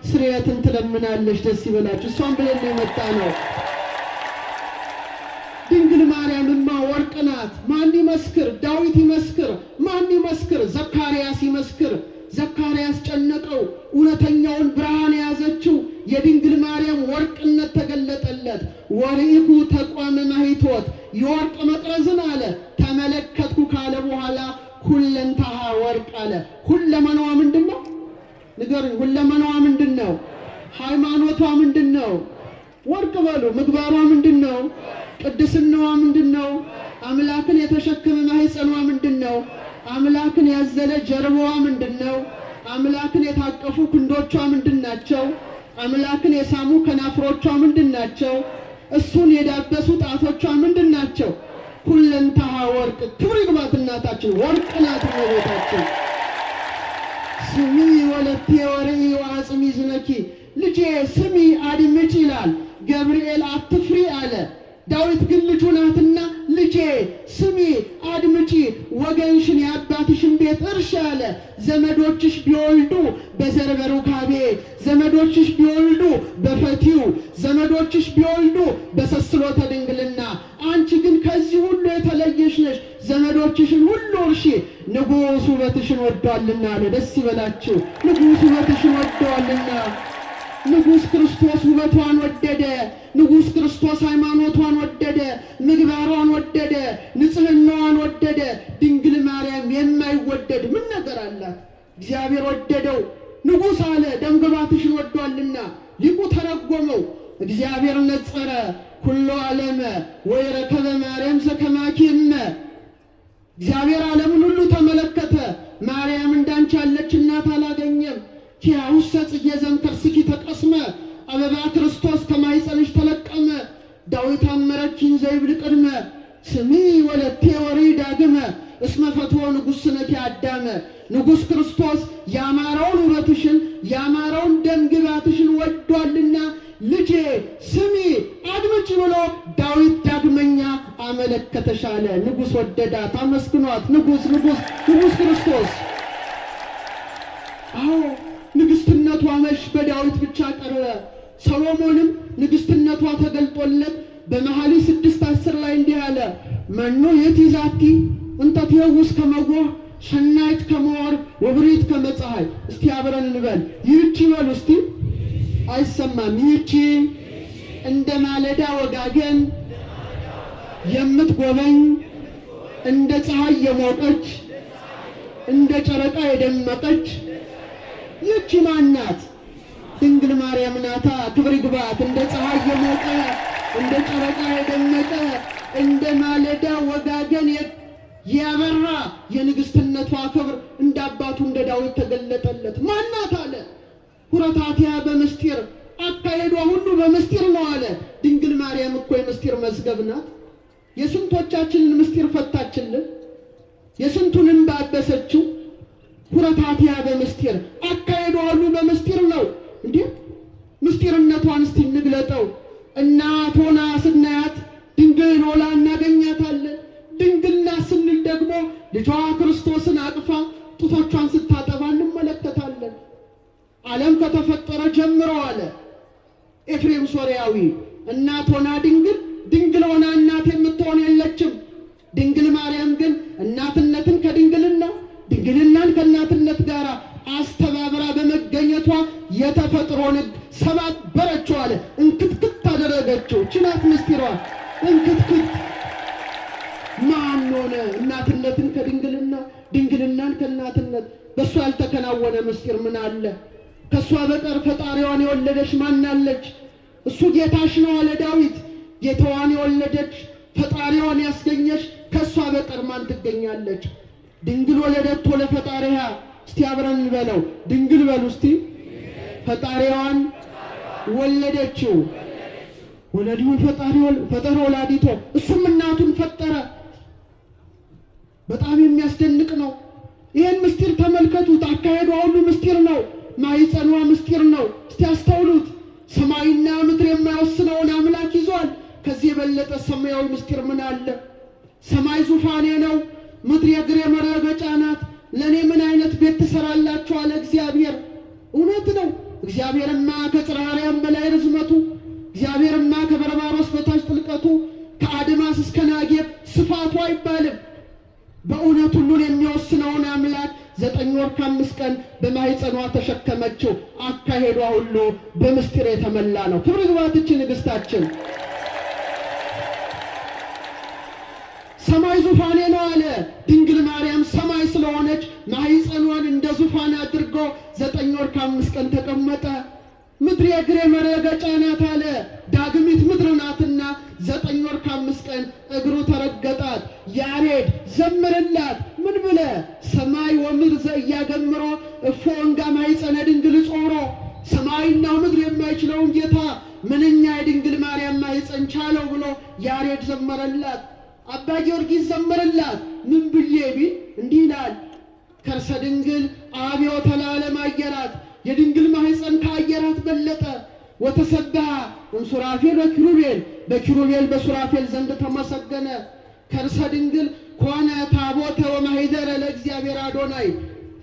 ስርየትን ትለምናለች። ደስ ይበላችሁ። እሷን ብለን የመጣ ነው። ድንግል ማርያምማ ወርቅ ናት። ማን ይመስክር? ዳዊት ይመስክር። ማን ይመስክር? ዘካርያስ ይመስክር። ዘካርያስ ጨነቀው። እውነተኛውን ብርሃን የያዘችው የድንግል ማርያም ወርቅነት ተገለጠለት። ወርኢኩ ተቋመ ማኅቶት የወርቅ መቅረዝን አለ ተመለከትኩ ካለ በኋላ ሁለንተሃ ወርቅ አለ። ሁለመናዋ ምንድን ነው? ንገሩኝ። ሁለመናዋ ምንድን ነው? ሃይማኖቷ ምንድን ነው? ወርቅ በሉ። ምግባሯ ምንድን ነው? ቅድስናዋ ምንድን ነው? አምላክን የተሸከመ ማኅፀኗ ምንድን ነው? አምላክን ያዘለ ጀርባዋ ምንድን ነው? አምላክን የታቀፉ ክንዶቿ ምንድን ናቸው? አምላክን የሳሙ ከናፍሮቿ ምንድን ናቸው? እሱን የዳበሱ ጣቶቿ ምንድን ናቸው? ሁለንተሃ ወርቅ። ክብር ይግባት እናታችን። ወርቅ ናት እመቤታችን። ስሚ ወለቴ ወርኢ ወአጽሚ ዝነኪ፣ ልጄ ስሚ አድምጪ ይላል ገብርኤል። አትፍሪ አለ። ዳዊት ግን ልጁ ናትና ልጄ ስሚ አድምጪ፣ ወገንሽን የአባትሽን ቤት እርሺ አለ። ዘመዶችሽ ቢወልዱ በዘር በሩካቤ፣ ዘመዶችሽ ቢወልዱ በፈቲው፣ ዘመዶችሽ ቢወልዱ በሰስሎተ ድንግልና፣ አንቺ ግን ከዚህ ሁሉ የተለየሽ ነሽ። ዘመዶችሽን ሁሉ እርሺ፣ ንጉሥ ውበትሽን ወዷልና አለ። ደስ ይበላችሁ። ንጉሥ ውበትሽን ወዷልና። ንጉሥ ክርስቶስ ውበቷን ወደደ። ንጉሥ ክርስቶስ ሃይማኖቷን ወደደ፣ ምግባሯን ወደደ፣ ንጽሕናዋን ወደደ። ድንግል ማርያም የማይወደድ ምን ነገር አላት? እግዚአብሔር ወደደው። ንጉሥ አለ ደምግባትሽን ወዷልና። ሊቁ ተረጎመው። እግዚአብሔር ነጸረ ኩሎ ዓለመ ወይረከበ ማርያም ዘከማኪ እመ። እግዚአብሔር ዓለምን ሁሉ ተመለከተ፣ ማርያም እንዳንቺ ያለች እናት አላገኘም። ኪያውሰ ጽጌ ዘእምከርስኪ ተቀስመ፣ አበባ ክርስቶስ ከማኅፀንሽ ተለቀመ። ዳዊት አመረኪን ዘይብል ቅድመ፣ ስሚ ወለቴ ወርኢ ዳግመ፣ እስመ ፈትዎ ንጉሥ ስነኪ አዳመ። ንጉሥ ክርስቶስ ያማረውን ውበትሽን ያማረውን ደምግባትሽን ወዷልና ልጄ ስሚ አድምጪ ብሎ ዳዊት ዳግመኛ አመለከተሽ አለ። ንጉሥ ወደዳት። አመስግኗት። ንጉሥ ክርስቶስ። አዎ ንግሥትነቷ መች በዳዊት ብቻ ቀረ። ሰሎሞንም ንግሥትነቷ ተገልጦለት በመኃልየ 6:10 ላይ እንዲህ አለ፣ መኑ ይእቲ ዛቲ እንተ ትየውስ ከመ ጎህ ሰናይት ከመ ወርቅ ወብሪት ከመ ፀሐይ። እስቲ አብረን እንበል። ይህቺ በሉ እስቲ። አይሰማም። ይህቺ እንደ ማለዳ ወጋገን የምትጎበኝ፣ እንደ ፀሐይ የሞቀች፣ እንደ ጨረቃ የደመቀች ይህቺ ማናት? ድንግል ማርያም ናታ። ክብር ይግባት። እንደ ፀሐይ የሞቀ፣ እንደ ጨረቃ የደመቀ፣ እንደ ማለዳ ወጋገን ያበራ የንግሥትነቷ ክብር እንደ አባቱ እንደ ዳዊት ተገለጠለት። ማናት አለ። ሁረታቲያ በምስጢር፣ አካሄዷ ሁሉ በምስጢር ነው አለ። ድንግል ማርያም እኮ የምስጢር መዝገብ ናት። የስንቶቻችንን ምስጢር ፈታችልን? የስንቱን እንባ አበሰችው? ሁረታቲያ በምስጢር፣ አካሄዷ ሁሉ በምስጢር ነው። እንዴ ምስጢርነቷን እስቲ እንግለጠው። እናት ሆና ስናያት ድንግል ሆና እናገኛታለን። ድንግልና ስንል ደግሞ ልጇ ክርስቶስን አቅፋ ጡቶቿን ስታጠባ እንመለከታለን። ዓለም ከተፈጠረ ጀምሮ አለ ኤፍሬም ሶርያዊ እናት ሆና ድንግል፣ ድንግል ሆና እናት የምትሆን የለችም። እናትነትን ከድንግልና ድንግልናን ከእናትነት ጋር አስተባብራ በመገኘቷ የተፈጥሮን ሕግ ሰባበረችው አለ። እንክትክት አደረገችው። ችናት ምስጢሯ እንክትክት። ማን ሆነ? እናትነትን ከድንግልና ድንግልናን ከእናትነት። በእሷ ያልተከናወነ ምስጢር ምን አለ? ከእሷ በቀር ፈጣሪዋን የወለደች ማናለች? እሱ ጌታሽ ነው አለ ዳዊት። ጌታዋን የወለደች ፈጣሪዋን ያስገኘች ከእሷ በቀር ማን ትገኛለች? ድንግል ወለደቶ ለፈጣሪሃ። እስቲ አብረን እንበለው። ድንግል በሉ እስቲ። ፈጣሪዋን ወለደችው። ወለዲውን ፈጠረ ወላዲቶ። እሱም እናቱን ፈጠረ። በጣም የሚያስደንቅ ነው። ይህን ምስጢር ተመልከቱት። አካሄዷ ሁሉ ምስጢር ነው። ማኅፀኗ ምስጢር ነው። እስቲ አስተውሉት። ሰማይና ምድር የማይወስነውን አምላክ ይዟል። ከዚህ የበለጠ ሰማያዊ ምስጢር ምን አለ? ሰማይ ዙፋኔ ነው፣ ምድር የእግሬ መረገጫ ናት። ለእኔ ምን አይነት ቤት ትሰራላችሁ አለ እግዚአብሔር። እውነት ነው። እግዚአብሔርማ ከጽርሐ አርያም በላይ ርዝመቱ፣ እግዚአብሔርማ ከበርባሮስ በታች ጥልቀቱ፣ ከአድማስ እስከ ናጌብ ስፋቱ አይባልም። በእውነት ሁሉን የሚወስነውን አምላክ 9 ወር ከ5 ቀን በማኅፀኗ ተሸከመችው። አካሄዷ ሁሉ በምስጢር የተመላ ነው። ክብር ይግባትች ንግሥታችን። ሰማይ ዙፋኔ ነው አለ። ድንግል ማርያም ሰማይ ስለሆነች ማኅፀኗን እንደ ዙፋን አድርጎ 9 ወር ከ5 ቀን ተቀመጠ። ምድር የእግሬ መረገጫ ናት አለ። ዳግሚት ምድር ናትና 9 ወር ከ5 ቀን እግሩ ተረገጣት። ያሬድ ዘምርላት ምን ብለ? ሰማይ ወምድር ዘእያገምሮ እፎ እንጋ ማኅፀነ ድንግል ጾሮ። ሰማይና ምድር የማይችለውን ጌታ ምንኛ የድንግል ማርያም ማኅፀን ቻለው ብሎ ያሬድ ዘመረላት። አባ ጊዮርጊስ ዘመረላት። ምን ብዬ ቢል እንዲህ ይላል። ከርሰ ድንግል አብዮ ተላለም አየራት። የድንግል ማኅፀን ከአየራት በለጠ። ወተሰብሐ እምሱራፌል ወኪሩቤል። በኪሩቤል በሱራፌል ዘንድ ተመሰገነ። ከርሰ ድንግል ኮነ ታቦተ ወማኅደረ ለእግዚአብሔር አዶናይ።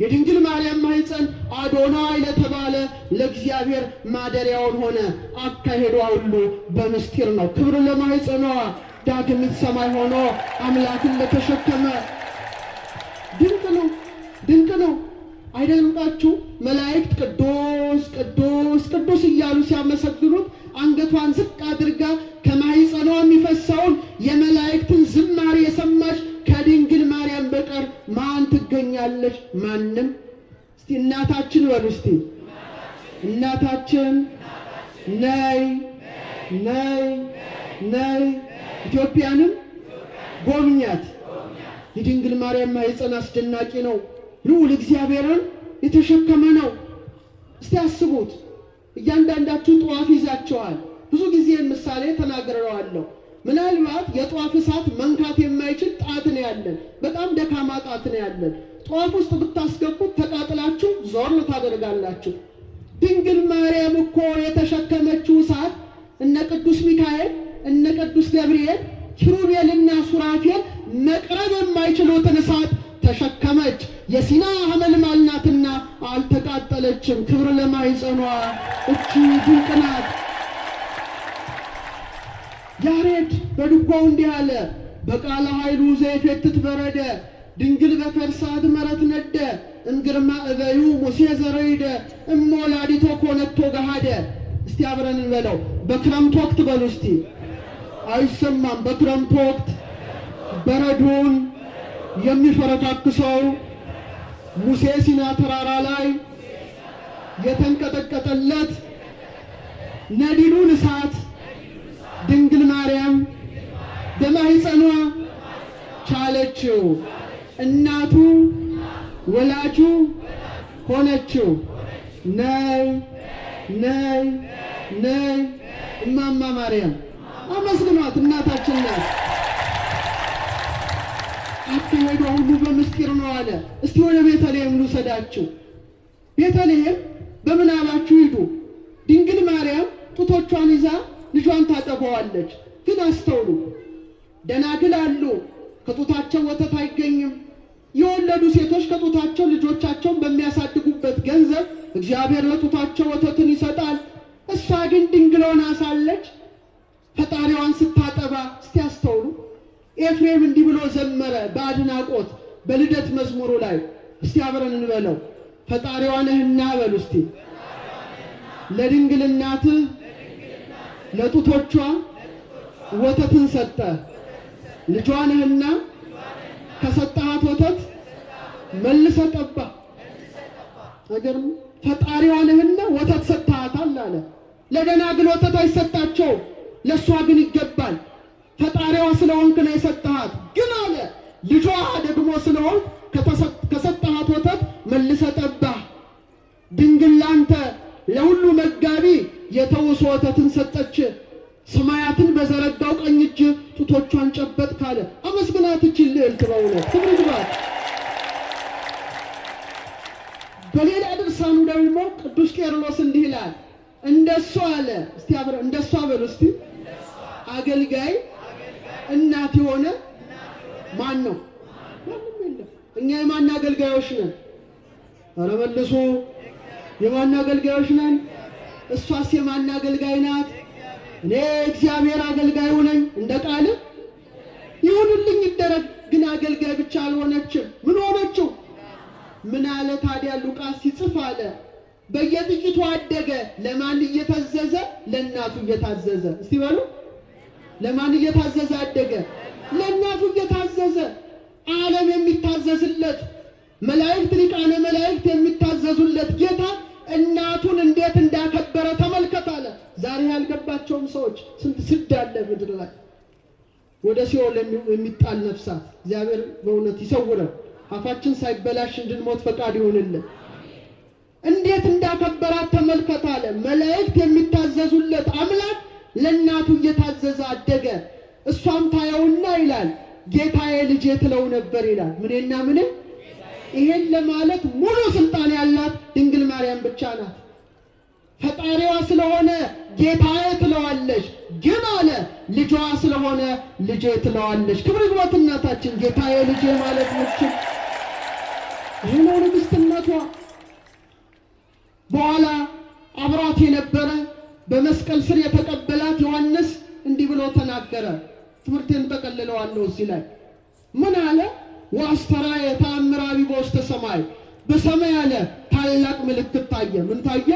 የድንግል ማርያም ማኅፀን አዶናይ ለተባለ ለእግዚአብሔር ማደሪያውን ሆነ። አካሄዷ ሁሉ በምስጢር ነው። ክብር ለማኅፀኗ። ዳግሚት ሰማይ ሆኖ አምላክን ለተሸከመ ድንቅ ነው፣ ድንቅ ነው። አይደንቃችሁ? መላእክት ቅዱስ ቅዱስ ቅዱስ እያሉ ሲያመሰግኑት አንገቷን ዝቅ አድርጋ ከማኅፀኗ የሚፈሰውን የመላእክትን ዝማሬ የሰማች ከድንግል ማርያም በቀር ማን ትገኛለች? ማንም። እስቲ እናታችን በሉ እስቲ። እናታችን ነይ ነይ ነይ። ኢትዮጵያንም ጎብኛት። የድንግል ማርያም ማኅፀን አስደናቂ ነው። ልዑል እግዚአብሔርን የተሸከመ ነው። እስቲ አስቡት። እያንዳንዳችሁ ጧፍ ይዛቸዋል። ብዙ ጊዜ ምሳሌ ተናግሬዋለሁ። ምናልባት የጧፍ እሳት መንካት የማይችል ጣት ነው ያለን። በጣም ደካማ ጣት ነው ያለን። ጧፍ ውስጥ ብታስገቡት ተቃጥላችሁ ዞር ታደርጋላችሁ። ድንግል ማርያም እኮ የተሸከመችው እሳት እነ ቅዱስ ሚካኤል እነ ቅዱስ ገብርኤል ኪሩቤልና ሱራፌል መቅረብ የማይችሉትን እሳት ተሸከመች። የሲና ሐመልማል ናትና አልተቃጠለችም። ክብር ለማኅፀኗ። እቺ ድንቅ ናት። ያሬድ በድጓው እንዲህ አለ። በቃለ ኃይሉ ዘይፌትት በረደ ድንግል በከርሳት መረት ነደ እንግርማ እበዩ ሙሴ ዘረይደ እሞላዲቶ ኮነቶ ገሃደ። እስቲ አብረን እንበለው። በክረምት ወቅት በሉ እስቲ። አይሰማም። በክረምት ወቅት በረዶን የሚፈረካክሰው ሙሴ ሲና ተራራ ላይ የተንቀጠቀጠለት ነዲዱን እሳት ድንግል ማርያም በማኅፀኗ ቻለችው። እናቱ ወላጁ ሆነችው። ነይ ነይ ነይ እማማ ማርያም አመስግኗት። እናታችን ናት። አካሄዷ ሁሉ በምስጢር ነው አለ። እስቲ ወደ ቤተልሔም ልውሰዳችሁ። ቤተልሔም በምናባችሁ ሂዱ። ድንግል ማርያም ጡቶቿን ይዛ ልጇን ታጠባዋለች። ግን አስተውሉ፣ ደናግል አሉ፣ ከጡታቸው ወተት አይገኝም። የወለዱ ሴቶች ከጡታቸው ልጆቻቸውን በሚያሳድጉበት ገንዘብ እግዚአብሔር ለጡታቸው ወተትን ይሰጣል። እሷ ግን ድንግል ሆና ሳለች ፈጣሪዋን ስታጠባ እስቲ አስተውሉ። ኤፍሬም እንዲህ ብሎ ዘመረ በአድናቆት በልደት መዝሙሩ ላይ። እስቲ አብረን እንበለው። ፈጣሪዋ ነህና በሉ እስቲ። ለድንግል እናትህ ለጡቶቿ ወተትን ሰጠ። ልጇ ነህና ከሰጠሃት ወተት መልሰ ጠባ። አይገርም? ፈጣሪዋ ነህና ወተት ሰጥሃታል አለ። ለደናግል ወተት አይሰጣቸውም፣ ለእሷ ግን ይገባል። ፈጣሪዋ ስለሆንክ ነው የሰጠሃት። ግን አለ ልጇ ደግሞ ስለሆንክ ከሰጠሃት ወተት መልሰ ጠባህ። ድንግል ላንተ ለሁሉ መጋቢ የተውሶ ወተትን ሰጠች። ሰማያትን በዘረጋው ቀኝ እጅ ጡቶቿን ጨበጥ ካለ አመስግናት እችል ልዕልት በእውነት ክብር ይግባት። በሌላ ድርሳኑ ደግሞ ቅዱስ ቄርሎስ እንዲህ ይላል። እንደሷ አለ። እስቲ አብረን እንደሷ በሉ እስቲ። አገልጋይ እናት የሆነ ማን ነው? ማንም የለም። እኛ የማን አገልጋዮች ነን? ኧረ መልሱ። የማን አገልጋዮች ነን? እሷስ የማን አገልጋይ ናት? እኔ እግዚአብሔር አገልጋዩ ነኝ እንደ ቃል ይሁንልኝ ይደረግ። ግን አገልጋይ ብቻ አልሆነችም። ምን ሆነችው? ምን አለ ታዲያ ሉቃስ ሲጽፍ አለ በየጥቂቱ አደገ። ለማን እየታዘዘ? ለእናቱ እየታዘዘ። እስቲ በሉ ለማን እየታዘዘ አደገ? ለእናቱ እየታዘዘ። ዓለም የሚታዘዝለት መላእክት ሊቃነ መላእክት የሚታዘዙለት ጌታ እናቱን እንዴት እንዳከበረ ተመልከት አለ። ዛሬ ያልገባቸውም ሰዎች ስንት ስድ አለ ምድር ላይ ወደ ሲኦል የሚጣል ነፍሳት። እግዚአብሔር በእውነት ይሰውረን። አፋችን ሳይበላሽ እንድንሞት ፈቃድ ይሁንልን። እንዴት እንዳከበራት ተመልከት አለ። መላእክት የሚታዘዙለት አምላክ ለእናቱ እየታዘዘ አደገ። እሷም ታየውና ይላል ጌታዬ ልጄ ትለው ነበር ይላል። ምንና ምን? ይሄን ለማለት ሙሉ ስልጣን ያላት ድንግል ማርያም ብቻ ናት። ፈጣሪዋ ስለሆነ ጌታዬ ትለዋለች። ግን አለ ልጇ ስለሆነ ልጄ ትለዋለች። ክብር ይግባት እናታችን። ጌታዬ ልጄ ማለት ምችል ይሄ ነው ንግስትነቷ። በኋላ አብሯት የነበረ በመስቀል ስር የተቀበላት ዮሐንስ እንዲህ ብሎ ተናገረ። ትምህርቴን ጠቀልለዋለሁ እዚህ ላይ ምን አለ? ወአስተርአየ ተአምራዊ በውስተ ሰማይ፣ በሰማይ አለ ታላቅ ምልክት ታየ። ምን ታየ?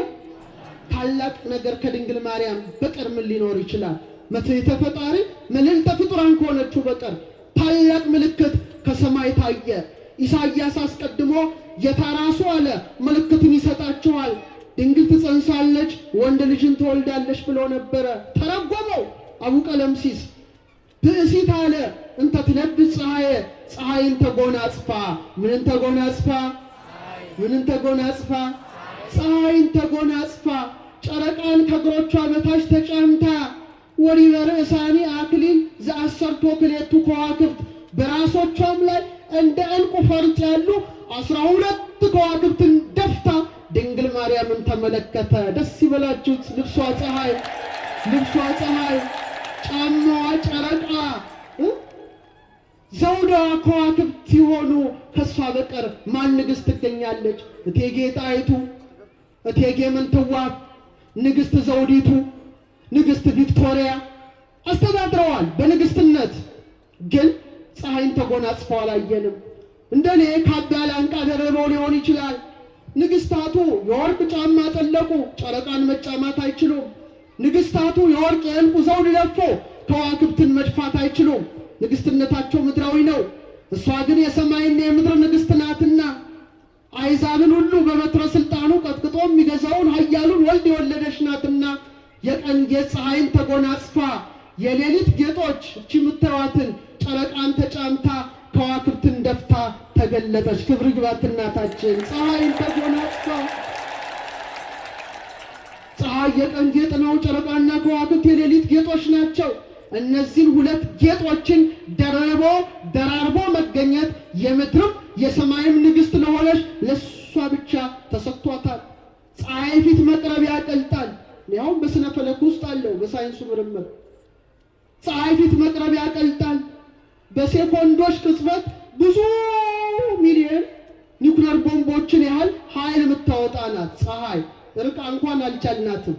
ታላቅ ነገር ከድንግል ማርያም በቀር ምን ሊኖር ይችላል? መትሕተ ፈጣሪ መልዕልተ ፍጡራን ከሆነችው በቀር ታላቅ ምልክት ከሰማይ ታየ። ኢሳይያስ አስቀድሞ የታራሱ አለ ምልክትን ይሰጣችኋል፣ ድንግል ትጸንሳለች፣ ወንድ ልጅን ትወልዳለች ብሎ ነበረ። ተረጎመው አቡ ቀለምሲስ። ብእሲት አለ እንተ ትለብስ ፀሐየ፣ ፀሐይን ተጎናጽፋ። ምንን ተጎናጽፋ? ምንን ተጎናጽፋ? ፀሐይን ተጎናጽፋ። ጨረቃን ከእግሮቿ በታች ተጫምታ። ወዲበ ርእሳኒ አክሊል ዘአሰርቶ ክልኤቱ ከዋክብት፣ በራሶቿም ላይ እንደ ዕንቁ ፈርጥ ያሉ 12 ከዋክብትን ደፍታ ድንግል ማርያምን ተመለከተ። ደስ ይበላችሁ። ልብሷ ፀሐይ፣ ልብሷ ፀሐይ፣ ጫማዋ ጨረቃ፣ ዘውዷ ከዋክብት ሲሆኑ ከሷ በቀር ማን ንግሥት ትገኛለች? እቴጌ ጣይቱ፣ እቴጌ ምንትዋብ፣ ንግሥት ዘውዲቱ፣ ንግሥት ቪክቶሪያ አስተዳድረዋል በንግሥትነት። ግን ፀሐይን ተጎናጽፈው አላየንም። እንደኔ ካባ ላንቃ ደርበው ሊሆን ይችላል። ንግሥታቱ የወርቅ ጫማ ጠለቁ፣ ጨረቃን መጫማት አይችሉም። ንግሥታቱ የወርቅ የዕንቁ ዘውድ ለፎ ከዋክብትን መድፋት አይችሉም። ንግሥትነታቸው ምድራዊ ነው። እሷ ግን የሰማይና የምድር ንግሥት ናትና አሕዛብን ሁሉ በበትረ ስልጣኑ ቀጥቅጦ የሚገዛውን ኃያሉን ወልድ የወለደች ናትና የቀን ጌጥ ፀሐይን ተጎናጽፋ የሌሊት ጌጦች እቺ የምታዩዋትን ጨረቃን ተጫምታ ከዋክብትን ደፍታ ተገለጠች። ክብር ይግባት እናታችን። ፀሐይን ተጎናጽፋ። ፀሐይ የቀን ጌጥ ነው። ጨረቃና ከዋክብት የሌሊት ጌጦች ናቸው። እነዚህን ሁለት ጌጦችን ደራርቦ መገኘት የምድርም የሰማይም ንግሥት ለሆነች ለሷ ብቻ ተሰጥቷታል። ፀሐይ ፊት መቅረብ ያቀልጣል። ያው በስነ ፈለክ ውስጥ አለው በሳይንሱ ምርምር። ፀሐይ ፊት መቅረብ ያቀልጣል። በሴኮንዶች ቅጽበት ብዙ ሚሊዮን ኒውክሌር ቦምቦችን ያህል ኃይል የምታወጣ ናት ፀሐይ። ርቃ እንኳን አልቻልናትም።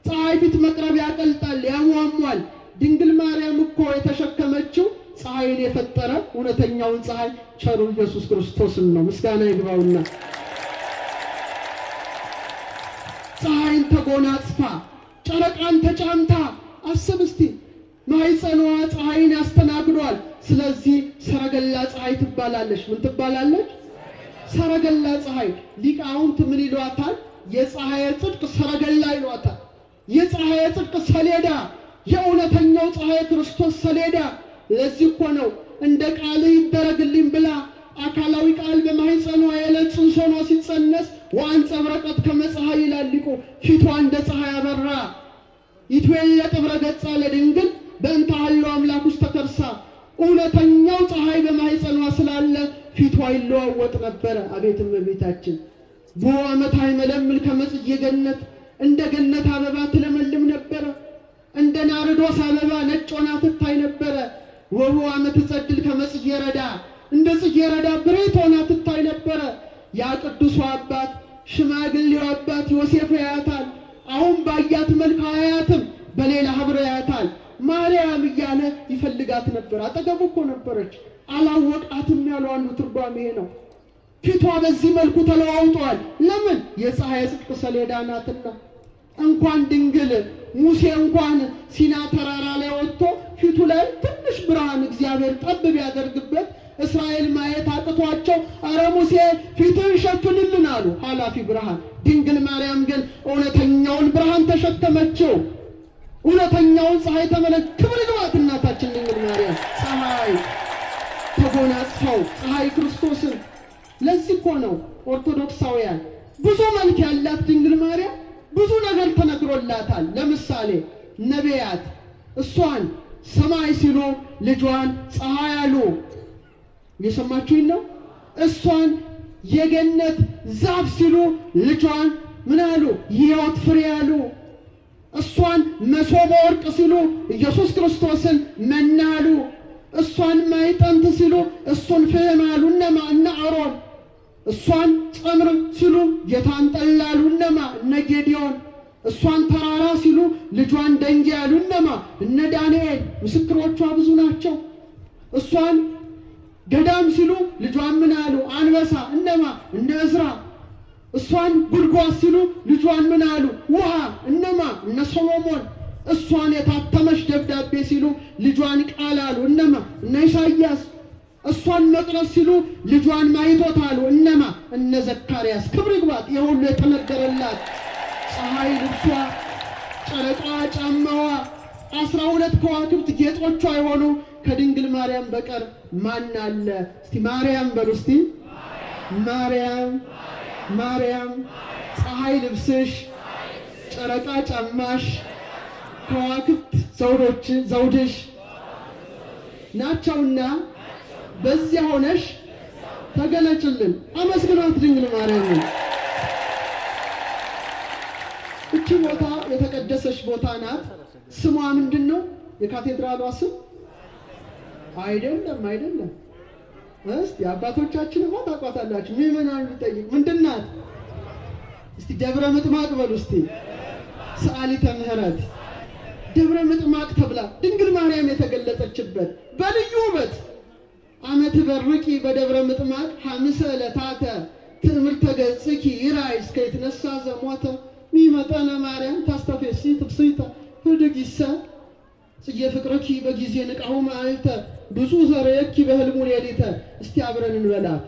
ፀሐይ ፊት መቅረብ ያቀልጣል፣ ያሟሟል። ድንግል ማርያም እኮ የተሸከመችው ፀሐይን የፈጠረ እውነተኛውን ፀሐይ ቸሩ ኢየሱስ ክርስቶስን ነው። ምስጋና ይግባውና ፀሐይን ተጎናጽፋ ጨረቃን ተጫምታ አስብ እስቲ ማኅፀኗ ፀሐይን ያስተናግዷል። ስለዚህ ሰረገላ ፀሐይ ትባላለች። ምን ትባላለች? ሰረገላ ፀሐይ። ሊቃውንት ምን ይሏታል? የፀሐይ ጽድቅ ሰረገላ ይሏታል። የፀሐይ ጽድቅ ሰሌዳ፣ የእውነተኛው ፀሐይ ክርስቶስ ሰሌዳ። ለዚህ እኮ ነው እንደ ቃልህ ይደረግልኝ ብላ አካላዊ ቃል በማኅፀኗ የዕለት ጽንስ ሆኖ ሲጸነስ ወአንጸብረቀት ከመ ፀሐይ ይላል ሊቁ። ፊቷ እንደ ፀሐይ አበራ። ይትዌለጥ ብረ ገጻ ለድንግል በእንተ ሀሎ አምላክ ውስጥ ተከርሳ። እውነተኛው ፀሐይ በማኅፀኗ ስላለ ፊቷ ይለዋወጥ ነበረ። አቤት እመቤታችን በዓመታይ መለምል ከመ ጽጌ ገነት፣ እንደ ገነት አበባ ትለመልም ነበረ። እንደ ናርዶስ አበባ ነጭ ሆና ትታይ ነበረ። ወበዓመት ትጸድል ከመ ጽጌ ረዳ፣ እንደ ጽጌ ረዳ ብሬት ሆና ትታይ ነበረ። ያ ቅዱሱ አባት ሽማግሌው አባት ዮሴፍ ያያታል። አሁን ባያት መልክ አያያትም፣ በሌላ ኅብር ያያታል። ማርያም እያለ ይፈልጋት ነበር። አጠገቡ እኮ ነበረች። አላወቃትም ያለው አንዱ ትርጓሜ ነው። ፊቷ በዚህ መልኩ ተለዋውጧል። ለምን? የፀሐይ ጽድቅ ሰሌዳ ናትና። እንኳን ድንግል ሙሴ እንኳን ሲና ተራራ ላይ ወጥቶ ፊቱ ላይ ትንሽ ብርሃን እግዚአብሔር ጠብ ቢያደርግበት እስራኤል ማየት አቅቷቸው አረ ሙሴ ፊትን ሸፍንልን አሉ። ኃላፊ ብርሃን። ድንግል ማርያም ግን እውነተኛውን ብርሃን ተሸከመችው። እውነተኛውን ፀሐይ ተመለከ። ክብር ይግባት እናታችን ድንግል ማርያም ፀሐይ ተጎናጽፈው ፀሐይ ክርስቶስን። ለዚህ እኮ ነው ኦርቶዶክሳውያን ብዙ መልክ ያላት ድንግል ማርያም ብዙ ነገር ተነግሮላታል። ለምሳሌ ነቢያት እሷን ሰማይ ሲሉ ልጇን ፀሐይ አሉ። እየሰማችሁኝ ነው? እሷን የገነት ዛፍ ሲሉ ልጇን ምን አሉ? የሕይወት ፍሬ አሉ። እሷን መሶበ ወርቅ ሲሉ ኢየሱስ ክርስቶስን መና አሉ። እሷን ማዕጠንት ሲሉ እሱን ፍህም አሉ። እነማ? እነ አሮን። እሷን ጸምር ሲሉ ጌታን ጠል አሉ። እነማ? እነ ጌዲዮን። እሷን ተራራ ሲሉ ልጇን ደንጊያ አሉ። እነማ? እነ ዳንኤል። ምስክሮቿ ብዙ ናቸው። እሷን ገዳም ሲሉ ልጇን ምን አሉ? አንበሳ። እነማ? እነ ዕዝራ። እሷን ጉድጓድ ሲሉ ልጇን ምን አሉ? ውሃ። እነማ? እነ ሰሎሞን። እሷን የታተመች ደብዳቤ ሲሉ ልጇን ቃል አሉ። እነማ? እነ ኢሳይያስ። እሷን መቅረስ ሲሉ ልጇን ማይቶት አሉ። እነማ? እነ ዘካርያስ። ክብር ይግባት። የሁሉ የተነገረላት ፀሐይ ልብሷ፣ ጨረቃ ጫማዋ፣ 12 ከዋክብት ጌጦቿ የሆኑ ከድንግል ማርያም በቀር ማን አለ? እስቲ ማርያም በሉ እስቲ። ማርያም ማርያም ፀሐይ ልብስሽ፣ ጨረቃ ጫማሽ፣ ከዋክብት ዘውድሽ ናቸውና በዚያ ሆነሽ ተገለጭልን። አመስግኗት ድንግል ማርያምን። እቺ ቦታ የተቀደሰች ቦታ ናት። ስሟ ምንድን ነው? የካቴድራሏ ስም አይደለም። እስቲ አባቶቻችንማ ታውቋታላችሁ። ምዕመናን ቢጠይቅ ምንድን ናት? እስቲ ደብረ ምጥማቅ በሉ እስቲ። ሰዓሊተ ምሕረት ደብረ ምጥማቅ ተብላ ድንግል ማርያም የተገለጠችበት በልዩ ውበት አመት በርቂ በደብረ ምጥማቅ ሐምሰ ዕለታተ ትእምርተ ገጽኪ ይራይ እስከ ይትነሳ ዘሞተ ሚመጠነ ማርያም ታስተፌሲ ትብስይተ ህድጊሰ ጽጌ ፍቅርኪ በጊዜ ንቃሁ መዓልተ ብዙ ዘረየኪ በህልሙ ሌሊተ። እስቲ አብረን እንበላት።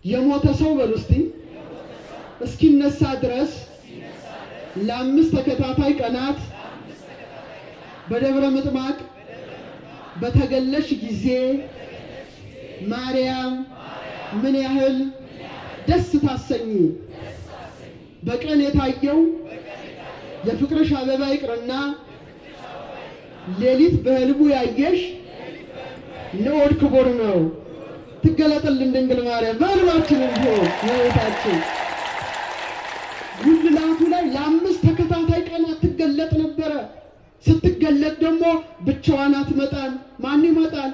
የሞተ ሰው በሉ እስቲ እስኪነሳ ድረስ ለ5 ተከታታይ ቀናት በደብረ ምጥማቅ በተገለሽ ጊዜ ማርያም ምን ያህል ደስ ታሰኝ። በቀን የታየው የፍቅርሽ አበባ ይቅርና ሌሊት በህልሙ ያየሽ ንዑድ ክቡር ነው። ትገለጥልን ድንግል ማርያም በህልማችን ቢሆን የቤታችን ጉልላቱ ላይ ለ5 ተከታታይ ቀናት ትገለጥ ነበረ። ስትገለጥ ደግሞ ብቻዋን አትመጣም። ማን ይመጣል?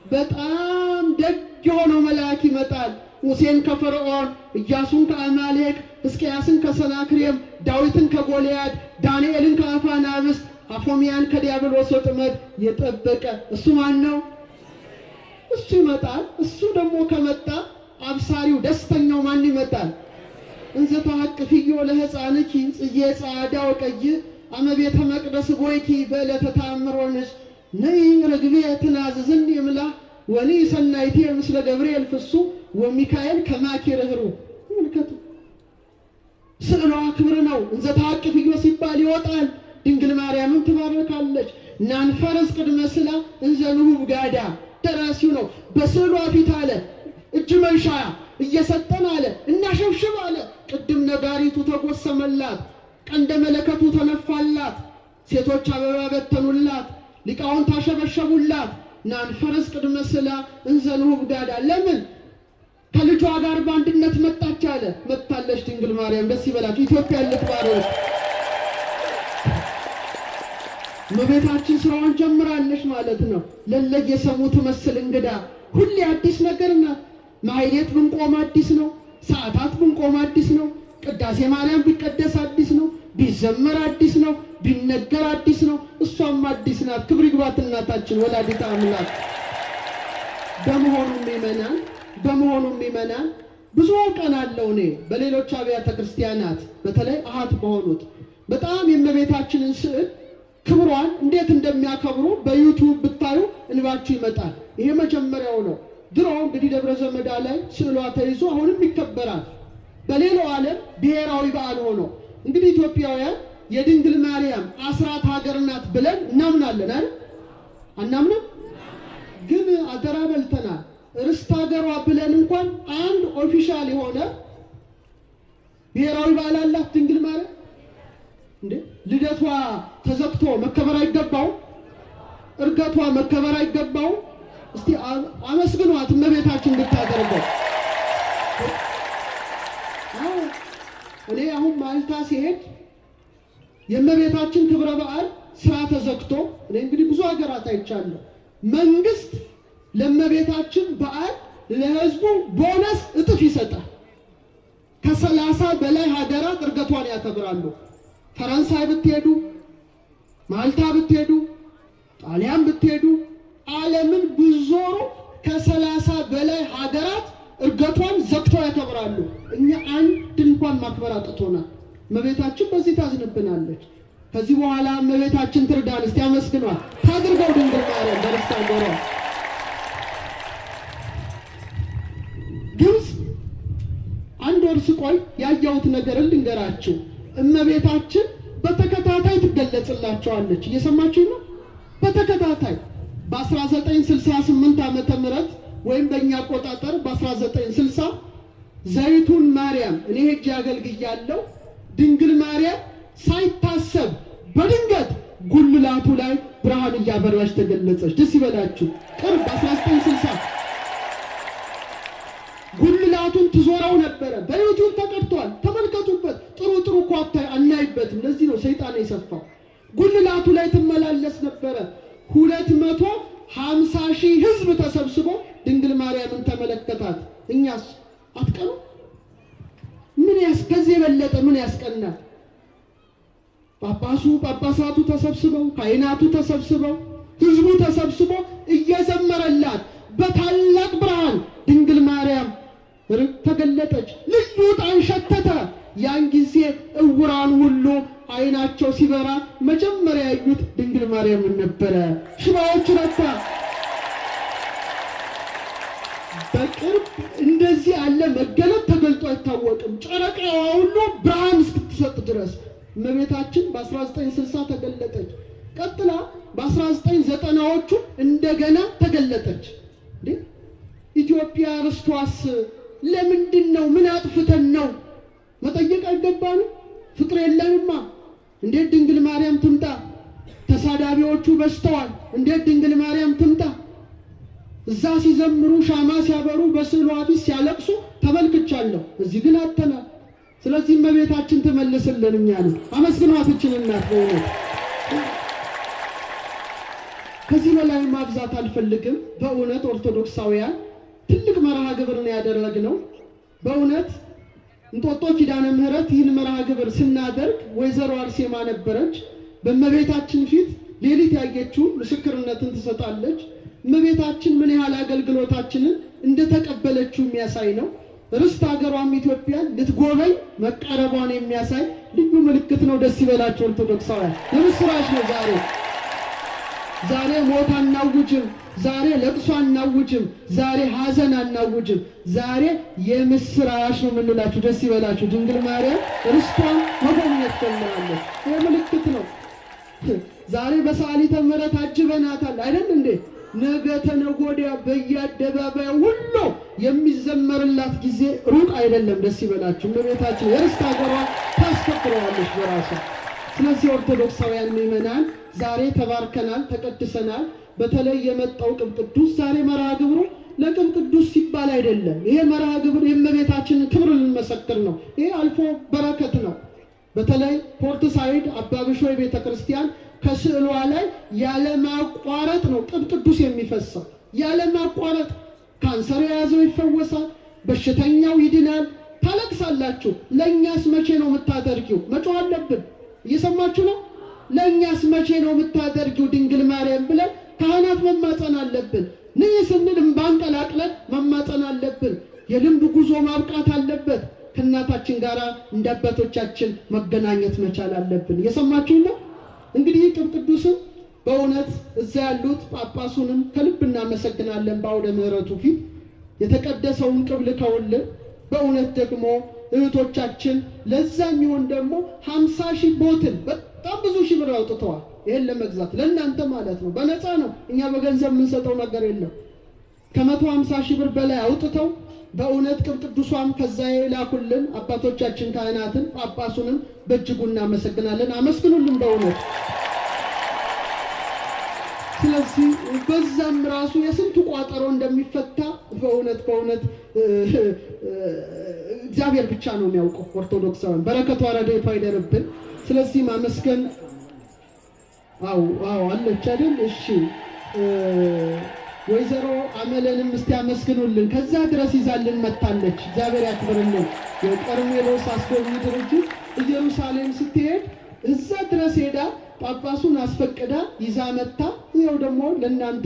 በጣም ደግ የሆነው መልአክ ይመጣል። ሙሴን ከፈርዖን፣ ኢያሱን ከአማሌቅ፣ ሕዝቅያስን ከሰናክሬም፣ ዳዊትን ከጎልያድ፣ ዳንኤልን ከአፈ አናብስት አፎሚያን ከዲያብሎስ ወጥመድ የጠበቀ እሱ ማን ነው? እሱ ይመጣል። እሱ ደግሞ ከመጣ አብሳሪው ደስተኛው ማን ይመጣል? እንዘ ተሐቅፍዮ ለሕፃንኪ ጽጌ ጻዕዳ ወቀይ አመ ቤተ መቅደስ ቦይኪ በዕለተ ተአምሮንሽ ነይ ርግቤ ትናዝዝን ይምላ ወኒ ሰናይቴ ምስለ ገብርኤል ፍሱ ወሚካኤል ከማኪ ርህሩ። መልከቱ ስዕሏ ክብር ነው። እንዘ ተሐቅፍዮ ሲባል ይወጣል። ድንግል ማርያምን ትባረካለች። ናንፈረስ ቅድመ ስላ እንዘ ንሁብ ጋዳ ደራሲው ነው። በስዕሏ ፊት አለ እጅ መንሻ እየሰጠን አለ እናሸብሽብ አለ። ቅድም ነጋሪቱ ተጎሰመላት፣ ቀንደ መለከቱ ተነፋላት፣ ሴቶች አበባ በተኑላት፣ ሊቃውንት አሸበሸቡላት። ናንፈረስ ቅድመ ስላ እንዘ ንሁብ ጋዳ። ለምን? ከልጇ ጋር በአንድነት መጣች አለ። መጣለች ድንግል ማርያም። ደስ ይበላችሁ። ኢትዮጵያ ልትባረክ እመቤታችን ስራዋን ጀምራለች ማለት ነው። ለለየሰሙ ትመስል እንግዳ ሁሌ አዲስ ነገር ናት። ማህሌት ብንቆም አዲስ ነው። ሰዓታት ብንቆም አዲስ ነው። ቅዳሴ ማርያም ቢቀደስ አዲስ ነው። ቢዘመር አዲስ ነው። ቢነገር አዲስ ነው። እሷም አዲስ ናት። ክብር ይግባት እናታችን ወላዲተ አምላክ። በመሆኑም ይመናል ብዙ ቀን አለው። እኔ በሌሎች አብያተ ክርስቲያናት በተለይ አሃት በሆኑት በጣም የእመቤታችንን ስዕል ክብሯን እንዴት እንደሚያከብሩ በዩቲዩብ ብታዩ እንባችሁ ይመጣል። ይሄ መጀመሪያው ነው። ድሮ እንግዲህ ደብረ ዘመዳ ላይ ስዕሏ ተይዞ አሁንም ይከበራል። በሌላው ዓለም ብሔራዊ በዓል ሆኖ እንግዲህ ኢትዮጵያውያን የድንግል ማርያም አስራት ሀገር ናት ብለን እናምናለን አይደል? አናምንም? ግን አደራ በልተናል። ርስት ሀገሯ ብለን እንኳን አንድ ኦፊሻል የሆነ ብሔራዊ በዓል አላት ድንግል ማርያም። እንዴ ልደቷ ተዘግቶ መከበር አይገባው? እርገቷ መከበር አይገባው? እስቲ አመስግኗት እመቤታችን እንድታደርገው። እኔ አሁን ማልታ ሲሄድ የእመቤታችን ክብረ በዓል ስራ ተዘግቶ እኔ እንግዲህ ብዙ ሀገራት አይቻለሁ። መንግስት ለእመቤታችን በዓል ለህዝቡ ቦነስ እጥፍ ይሰጣል። ከ30 በላይ ሀገራት እርገቷን ያከብራሉ። ፈረንሳይ ብትሄዱ፣ ማልታ ብትሄዱ፣ ጣሊያን ብትሄዱ፣ ዓለምን ብዙሩ ከ30 በላይ ሀገራት እርገቷን ዘግተው ያከብራሉ። እኛ አንድ እንኳን ማክበር አቅቶናል። እመቤታችን በዚህ ታዝንብናለች። ከዚህ በኋላ እመቤታችን ትርዳን። እስቲ አመስግኗት። ታድርገው ድንግል ማርያም በርስት ሀገሯ። ግብፅ አንድ ወር ስቆይ ያየሁት ነገርን ልንገራችሁ። እመቤታችን በተከታታይ ትገለጽላቸዋለች። እየሰማችሁ ነው? በተከታታይ በ1968 ዓመተ ምህረት ወይም በእኛ አቆጣጠር በ1960 ዘይቱን ማርያም እኔ ሄጄ አገልግያለሁ። ድንግል ማርያም ሳይታሰብ በድንገት ጉልላቱ ላይ ብርሃን እያበራች ተገለጸች። ደስ ይበላችሁ። ቅርብ 1960 ጉልላቱን ትዞረው ነበረ። በዩቲዩብ ተቀርቷል፣ ተመልከቱበት። ጥሩ ኳታ አናይበትም። ለዚህ ነው ሰይጣን የሰፋው። ጉልላቱ ላይ ትመላለስ ነበረ። 250,000 ህዝብ ተሰብስቦ ድንግል ማርያምን ተመለከታት። እኛስ አትቀኑ? ከዚህ የበለጠ ምን ያስቀናል? ጳጳሳቱ ተሰብስበው፣ ካህናቱ ተሰብስበው፣ ህዝቡ ተሰብስቦ እየዘመረላት በታላቅ ብርሃን ድንግል ማርያም ተገለጠች። ልዩ ዕጣን ሸተተ። ያን ጊዜ እውራን ሁሉ አይናቸው ሲበራ መጀመሪያ ያዩት ድንግል ማርያምን ነበረ። ሽባዎች ረታ። በቅርብ እንደዚህ ያለ መገለጥ ተገልጦ አይታወቅም። ጨረቃዋ ሁሉ ብርሃን እስክትሰጥ ድረስ እመቤታችን በ1960 ተገለጠች። ቀጥላ በ1990ዎቹ እንደገና ተገለጠች። ኢትዮጵያ ርስቷስ ለምንድን ነው? ምን አጥፍተን ነው? መጠየቅ አይገባንም? ፍቅር የለንማ? እንዴት ድንግል ማርያም ትምጣ? ተሳዳቢዎቹ በዝተዋል። እንዴት ድንግል ማርያም ትምጣ? እዛ ሲዘምሩ ሻማ ሲያበሩ በስዕሏ ፊት ሲያለቅሱ ተመልክቻለሁ። እዚህ ግን አጥተናል። ስለዚህ እመቤታችን ትመልስልን። እኛን አመስግኗት እችን እናት። በእውነት ከዚህ በላይ ማብዛት አልፈልግም። በእውነት ኦርቶዶክሳውያን ትልቅ መርሃ ግብር ነው ያደረግነው። በእውነት እንጦጦ ኪዳነ ምህረት ይህን መርሃ ግብር ስናደርግ ወይዘሮ አርሴማ ነበረች። በእመቤታችን ፊት ሌሊት ያየችው ምስክርነትን ትሰጣለች። እመቤታችን ምን ያህል አገልግሎታችንን እንደተቀበለችው የሚያሳይ ነው። ርስት ሀገሯም ኢትዮጵያን ልትጎበኝ መቃረቧን የሚያሳይ ልዩ ምልክት ነው። ደስ ይበላችሁ ኦርቶዶክሳውያን፣ የምስራች ነው። ዛሬ ሞት አናውጅም፣ ዛሬ ለቅሶ አናውጅም፣ ዛሬ ሐዘን አናውጅም። ዛሬ የምስራች ነው የምንላችሁ። ደስ ይበላችሁ። ድንግል ማርያም ርስቷን መጎብኘት ጀምራለች። ይህ ምልክት ነው። ዛሬ በሰዓሊተ ምሕረት አጅበናታል አይደል እንዴ? ነገ ተነገ ወዲያ በየአደባባዩ ሁሉ የሚዘመርላት ጊዜ ሩቅ አይደለም። ደስ ይበላችሁ። እመቤታችን የርስት ሀገሯን ታስከብረዋለች በራሷ። ስለዚህ ኦርቶዶክሳውያን ምዕመናን ዛሬ ተባርከናል፣ ተቀድሰናል። በተለይ የመጣው ቅብ ቅዱስ ዛሬ መርሃ ግብሩ ለቅብ ቅዱስ ሲባል አይደለም። ይሄ መርሃ ግብር የእመቤታችንን ክብር ልንመሰክር ነው። ይሄ አልፎ በረከት ነው። በተለይ ፖርት ሳይድ አባብሾይ ቤተ ክርስቲያን ከስዕሏ ላይ ያለማቋረጥ ነው ቅብ ቅዱስ የሚፈሰው። ያለማቋረጥ ካንሰር የያዘው ይፈወሳል፣ በሽተኛው ይድናል። ታለቅሳላችሁ። ለእኛስ መቼ ነው የምታደርጊው? መጮህ አለብን። እየሰማችሁ ነው? ለእኛስ መቼ ነው የምታደርጊው ድንግል ማርያም ብለን ካህናት መማፀን አለብን። ንይ ስንል እምባን ቀላቅለን መማፀን አለብን። የልምድ ጉዞ ማብቃት አለበት። ከእናታችን ጋር እንደ አባቶቻችን መገናኘት መቻል አለብን። እየሰማችሁ ነው? እንግዲህ ቅብ ቅዱስን በእውነት እዛ ያሉት ጳጳሱንም ከልብ እናመሰግናለን። በአውደ ምሕረቱ ፊት የተቀደሰውን ቅብ ልከውልን በእውነት ደግሞ እህቶቻችን ለዛ የሚሆን ደግሞ 50,000 ቦትል በጣም ብዙ ሺህ ብር አውጥተዋል። ይሄን ለመግዛት ለእናንተ ማለት ነው። በነፃ ነው። እኛ በገንዘብ የምንሰጠው ነገር የለም። ከ150,000 ብር በላይ አውጥተው በእውነት ቅብ ቅዱሷም ከዛ የላኩልን አባቶቻችን ካህናትን ጳጳሱንም በእጅጉ እናመሰግናለን። አመስግኑልን በእውነት። ስለዚህ በዛም ራሱ የስንቱ ቋጠሮ እንደሚፈታ በእውነት እግዚአብሔር ብቻ ነው የሚያውቀው። ኦርቶዶክሳውያን በረከቷ ረድኤቷ ይደርብን። ስለዚህ ማመስገን አዎ አለች አይደል? እሺ ወይዘሮ አመለንም እስቲ አመስግኑልን። ከዛ ድረስ ይዛልን መታለች። እግዚአብሔር ያክብርልን። የቀርሜሎስ አስጎብኚ ድርጅት ኢየሩሳሌም ስትሄድ እዛ ድረስ ሄዳ ጳጳሱን አስፈቅዳ ይዛ መታ። ይኸው ደግሞ ለእናንተ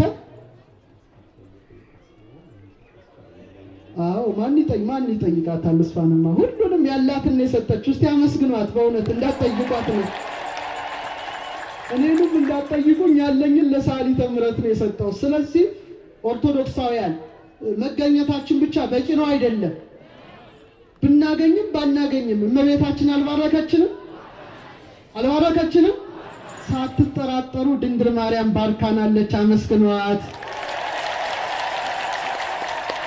ማን ይጠይቃታል? እሷንማ ሁሉንም ያላትን የሰጠችው። እስቲ አመስግኗት በእውነት እንዳትጠይቋት ነው። እኔንም እንዳትጠይቁኝ ያለኝን ለሰዓሊተ ምሕረት ነው የሰጠው። ስለዚህ ኦርቶዶክሳውያን መገኘታችን ብቻ በቂ ነው አይደለም። ብናገኝም ባናገኝም እመቤታችን አልባረከችንም? ሳትጠራጠሩ ድንግል ማርያም ባርካናለች። አመስግኗት።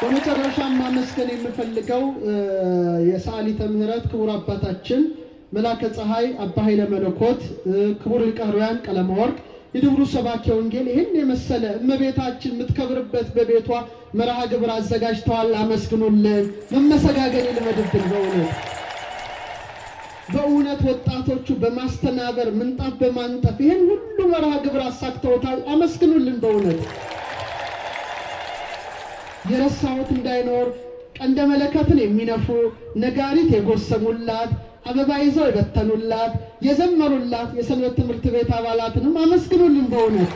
በመጨረሻም ማመስገን የምፈልገው የሰዓሊተ ምሕረት ክቡር አባታችን መላከ ፀሐይ አባ ኃይለ መለኮት፣ ክቡር ሊቀ ኅሩያን ቀለመወርቅ፣ የደብሩ ሰባኪ ወንጌል ይህን የመሰለ እመቤታችን የምትከብርበት በቤቷ መርሃ ግብር አዘጋጅተዋል። አመስግኑልን። መመሰጋገን ይልመድብን። በእውነት ወጣቶቹ በማስተናበር ምንጣፍ በማንጠፍ ይህን ሁሉ መርሃ ግብር አሳክተውታል። አመስግኑልን በእውነት። የረሳሁት እንዳይኖር ቀንደ መለከትን የሚነፉ ነጋሪት የጎሰሙላት አበባ ይዘው የበተኑላት የዘመሩላት የሰንበት ትምህርት ቤት አባላትንም አመስግኑልን በእውነት።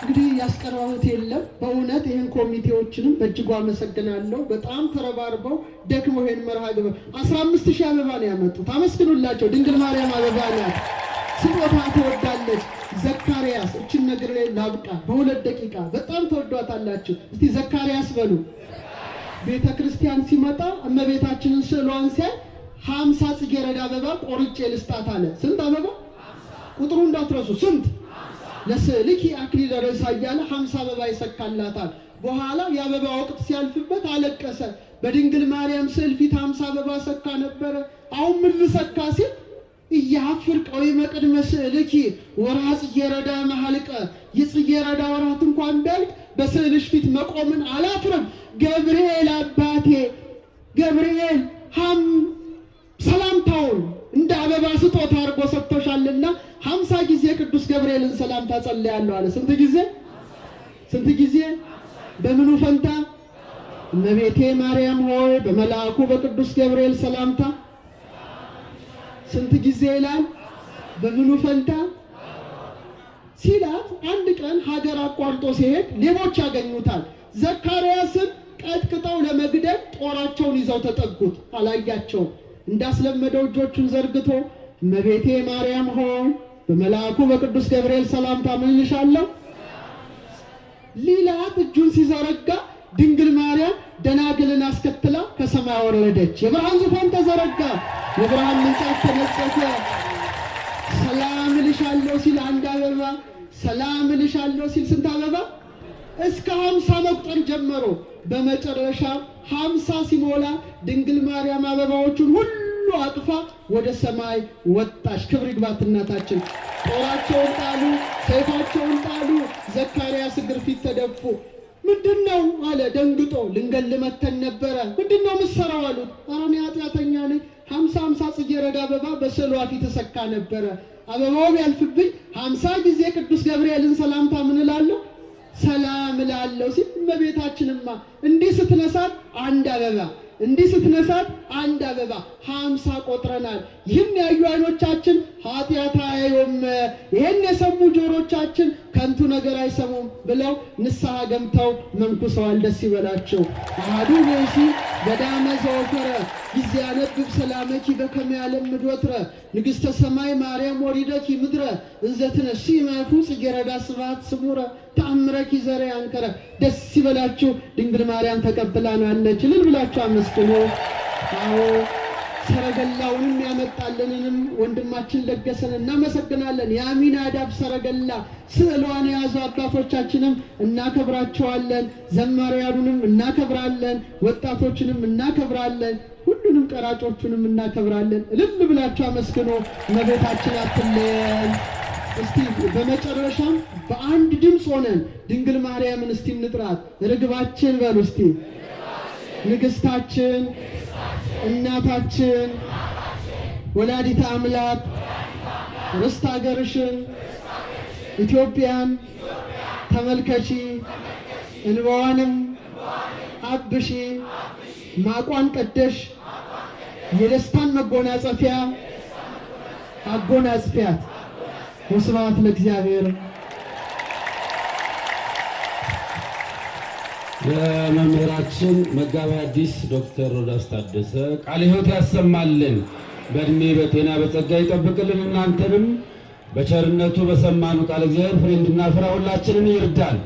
እንግዲህ ያስቀረሁት የለም። በእውነት ይህን ኮሚቴዎችንም በእጅጉ አመሰግናለሁ። በጣም ተረባርበው ደክመው ይህን መርሃ ግብር 15,000 አበባ ነው ያመጡት። አመስግኑላቸው። ድንግል ማርያም አበባ ናት፣ ስጦታ ትወዳለች። ዘካርያስ እችን ነገር ላይ ላብቃ በ2 ደቂቃ በጣም ተወዷታላችሁ። እስቲ ዘካርያስ በሉ። ቤተ ክርስቲያን ሲመጣ እመቤታችንን ስዕሏን ሲያይ 50 ጽጌረዳ አበባ ቆርጬ ልስጣት አለ። ስንት አበባ? ቁጥሩ እንዳትረሱ። ስንት? ለስዕልኪ አክሊለ ርዕሳ እያለ 50 አበባ ይሰካላታል። በኋላ የአበባ ወቅት ሲያልፍበት አለቀሰ። በድንግል ማርያም ስዕል ፊት 50 አበባ ሰካ ነበረ። አሁን ምን ልሰካ ሲል እያፍር ቀዊመ ቅድመ ስዕልኪ ወርሃ ጽጌረዳ መሐልቀ፣ የጽጌረዳ ወራት እንኳን ቢያልቅ በስዕልሽ ፊት መቆምን አላፍርም። ገብርኤል አባቴ ገብርኤል ሰላምታውን እንደ አበባ ስጦታ አድርጎ ሰጥቶሻልና 50 ጊዜ ቅዱስ ገብርኤልን ሰላምታ ጸልያለሁ አለ። ስንት ጊዜ? በምኑ ፈንታ? እመቤቴ ማርያም ሆይ በመልአኩ በቅዱስ ገብርኤል ሰላምታ ስንት ጊዜ ይላል? በምኑ ፈንታ ሲላት፣ አንድ ቀን ሀገር አቋርጦ ሲሄድ ሌቦች ያገኙታል። ዘካርያስን ቀጥቅጠው ለመግደል ጦራቸውን ይዘው ተጠጉት። አላያቸውም። እንዳስለመደው እጆቹን ዘርግቶ እመቤቴ ማርያም ሆይ በመልአኩ በቅዱስ ገብርኤል ሰላምታ ምን እልሻለሁ ሊላት እጁን ሲዘረጋ ድንግል ማርያም ደናግልን አስከትላ ከሰማይ ወረደች። የብርሃን ዙፋን ተዘረጋ። የብርሃን ምንጫት ተነጸፈ። ሰላም እልሻለሁ ሲል አንድ አበባ፣ ሰላም እልሻለሁ ሲል ስንት አበባ? እስከ 50 መቁጠር ጀመሩ። በመጨረሻ 50 ሲሞላ ድንግል ማርያም አበባዎቹን ሁሉ አቅፋ ወደ ሰማይ ወጣች። ክብር ይግባት እናታችን። ጦራቸውን ጣሉ፣ ሰይፋቸውን ጣሉ። ዘካርያስ እግር ፊት ተደፉ። ምንድነው አለ ደንግጦ። ልንገል መተን ነበረ። ምንድነው የምትሰራው አሉት። ኧረ እኔ ኃጢአተኛ ነኝ። 50 ጽጌረዳ አበባ በስዕሏ ፊት ተሰካ ነበረ። አበባው ቢያልፍብኝ 50 ጊዜ ቅዱስ ገብርኤልን ሰላምታ ምን እላለሁ ሰላም እላለሁ ሲል፣ እመቤታችንማ እንዲህ ስትነሳት አንድ አበባ፣ እንዲህ ስትነሳት አንድ አበባ 50 ቆጥረናል። ይህን ያዩ ዓይኖቻችን ኃጢአት አያዩም፣ ይህን የሰሙ ጆሮቻችን ከንቱ ነገር አይሰሙም ብለው ንስሐ ገምተው መንኩሰዋል። ደስ ይበላቸው። አሐዱ ብእሲ ገዳመ ዘወፈረ ጊዜ ያነብብ ሰላመኪ በከመ ያለምድ ወትረ ንግሥተ ሰማይ ማርያም ወሪደኪ ምድረ እንዘ ትነሲ ማፉ ጽጌረዳ ስብሐት ስሙረ ተአምረኪ ዘረ ያንከረ። ደስ ይበላችሁ። ድንግል ማርያም ተቀብላናለች። እልል ብላችሁ አመስግኑ። አዎ ሰረገላውንም ያመጣልንንም ወንድማችን ለገሰን እናመሰግናለን። የአሚናዳብ ሰረገላ ስዕሏን የያዙ አባቶቻችንም እናከብራቸዋለን። ዘማሪያኑንም እናከብራለን። ወጣቶችንም እናከብራለን። ሁሉንም ቀራጮቹንም እናከብራለን። እልል ብላችሁ አመስግኑ። እመቤታችን አትለየን። እስቲ በመጨረሻም በአንድ ድምፅ ሆነን ድንግል ማርያምን እስቲ እንጥራት። ርግባችን በሉ እስቲ። ንግሥታችን፣ እናታችን፣ ወላዲተ አምላክ ርስት ሀገርሽን ኢትዮጵያን ተመልከቺ፣ እንባዋንም አብሺ፣ ማቋን ቀደሽ፣ የደስታን መጎናጸፊያ አጎናጽፊያት። ወስብሐት ለእግዚአብሔር። ለመምህራችን መጋቤ ሐዲስ ዶክተር ሮዳስ ታደሰ ቃለ ሕይወት ያሰማልን፣ በእድሜ በጤና በጸጋ ይጠብቅልን። እናንተንም በቸርነቱ በሰማኑ ቃል እግዚአብሔር ፍሬ እንድናፈራ ሁላችንን ይርዳል።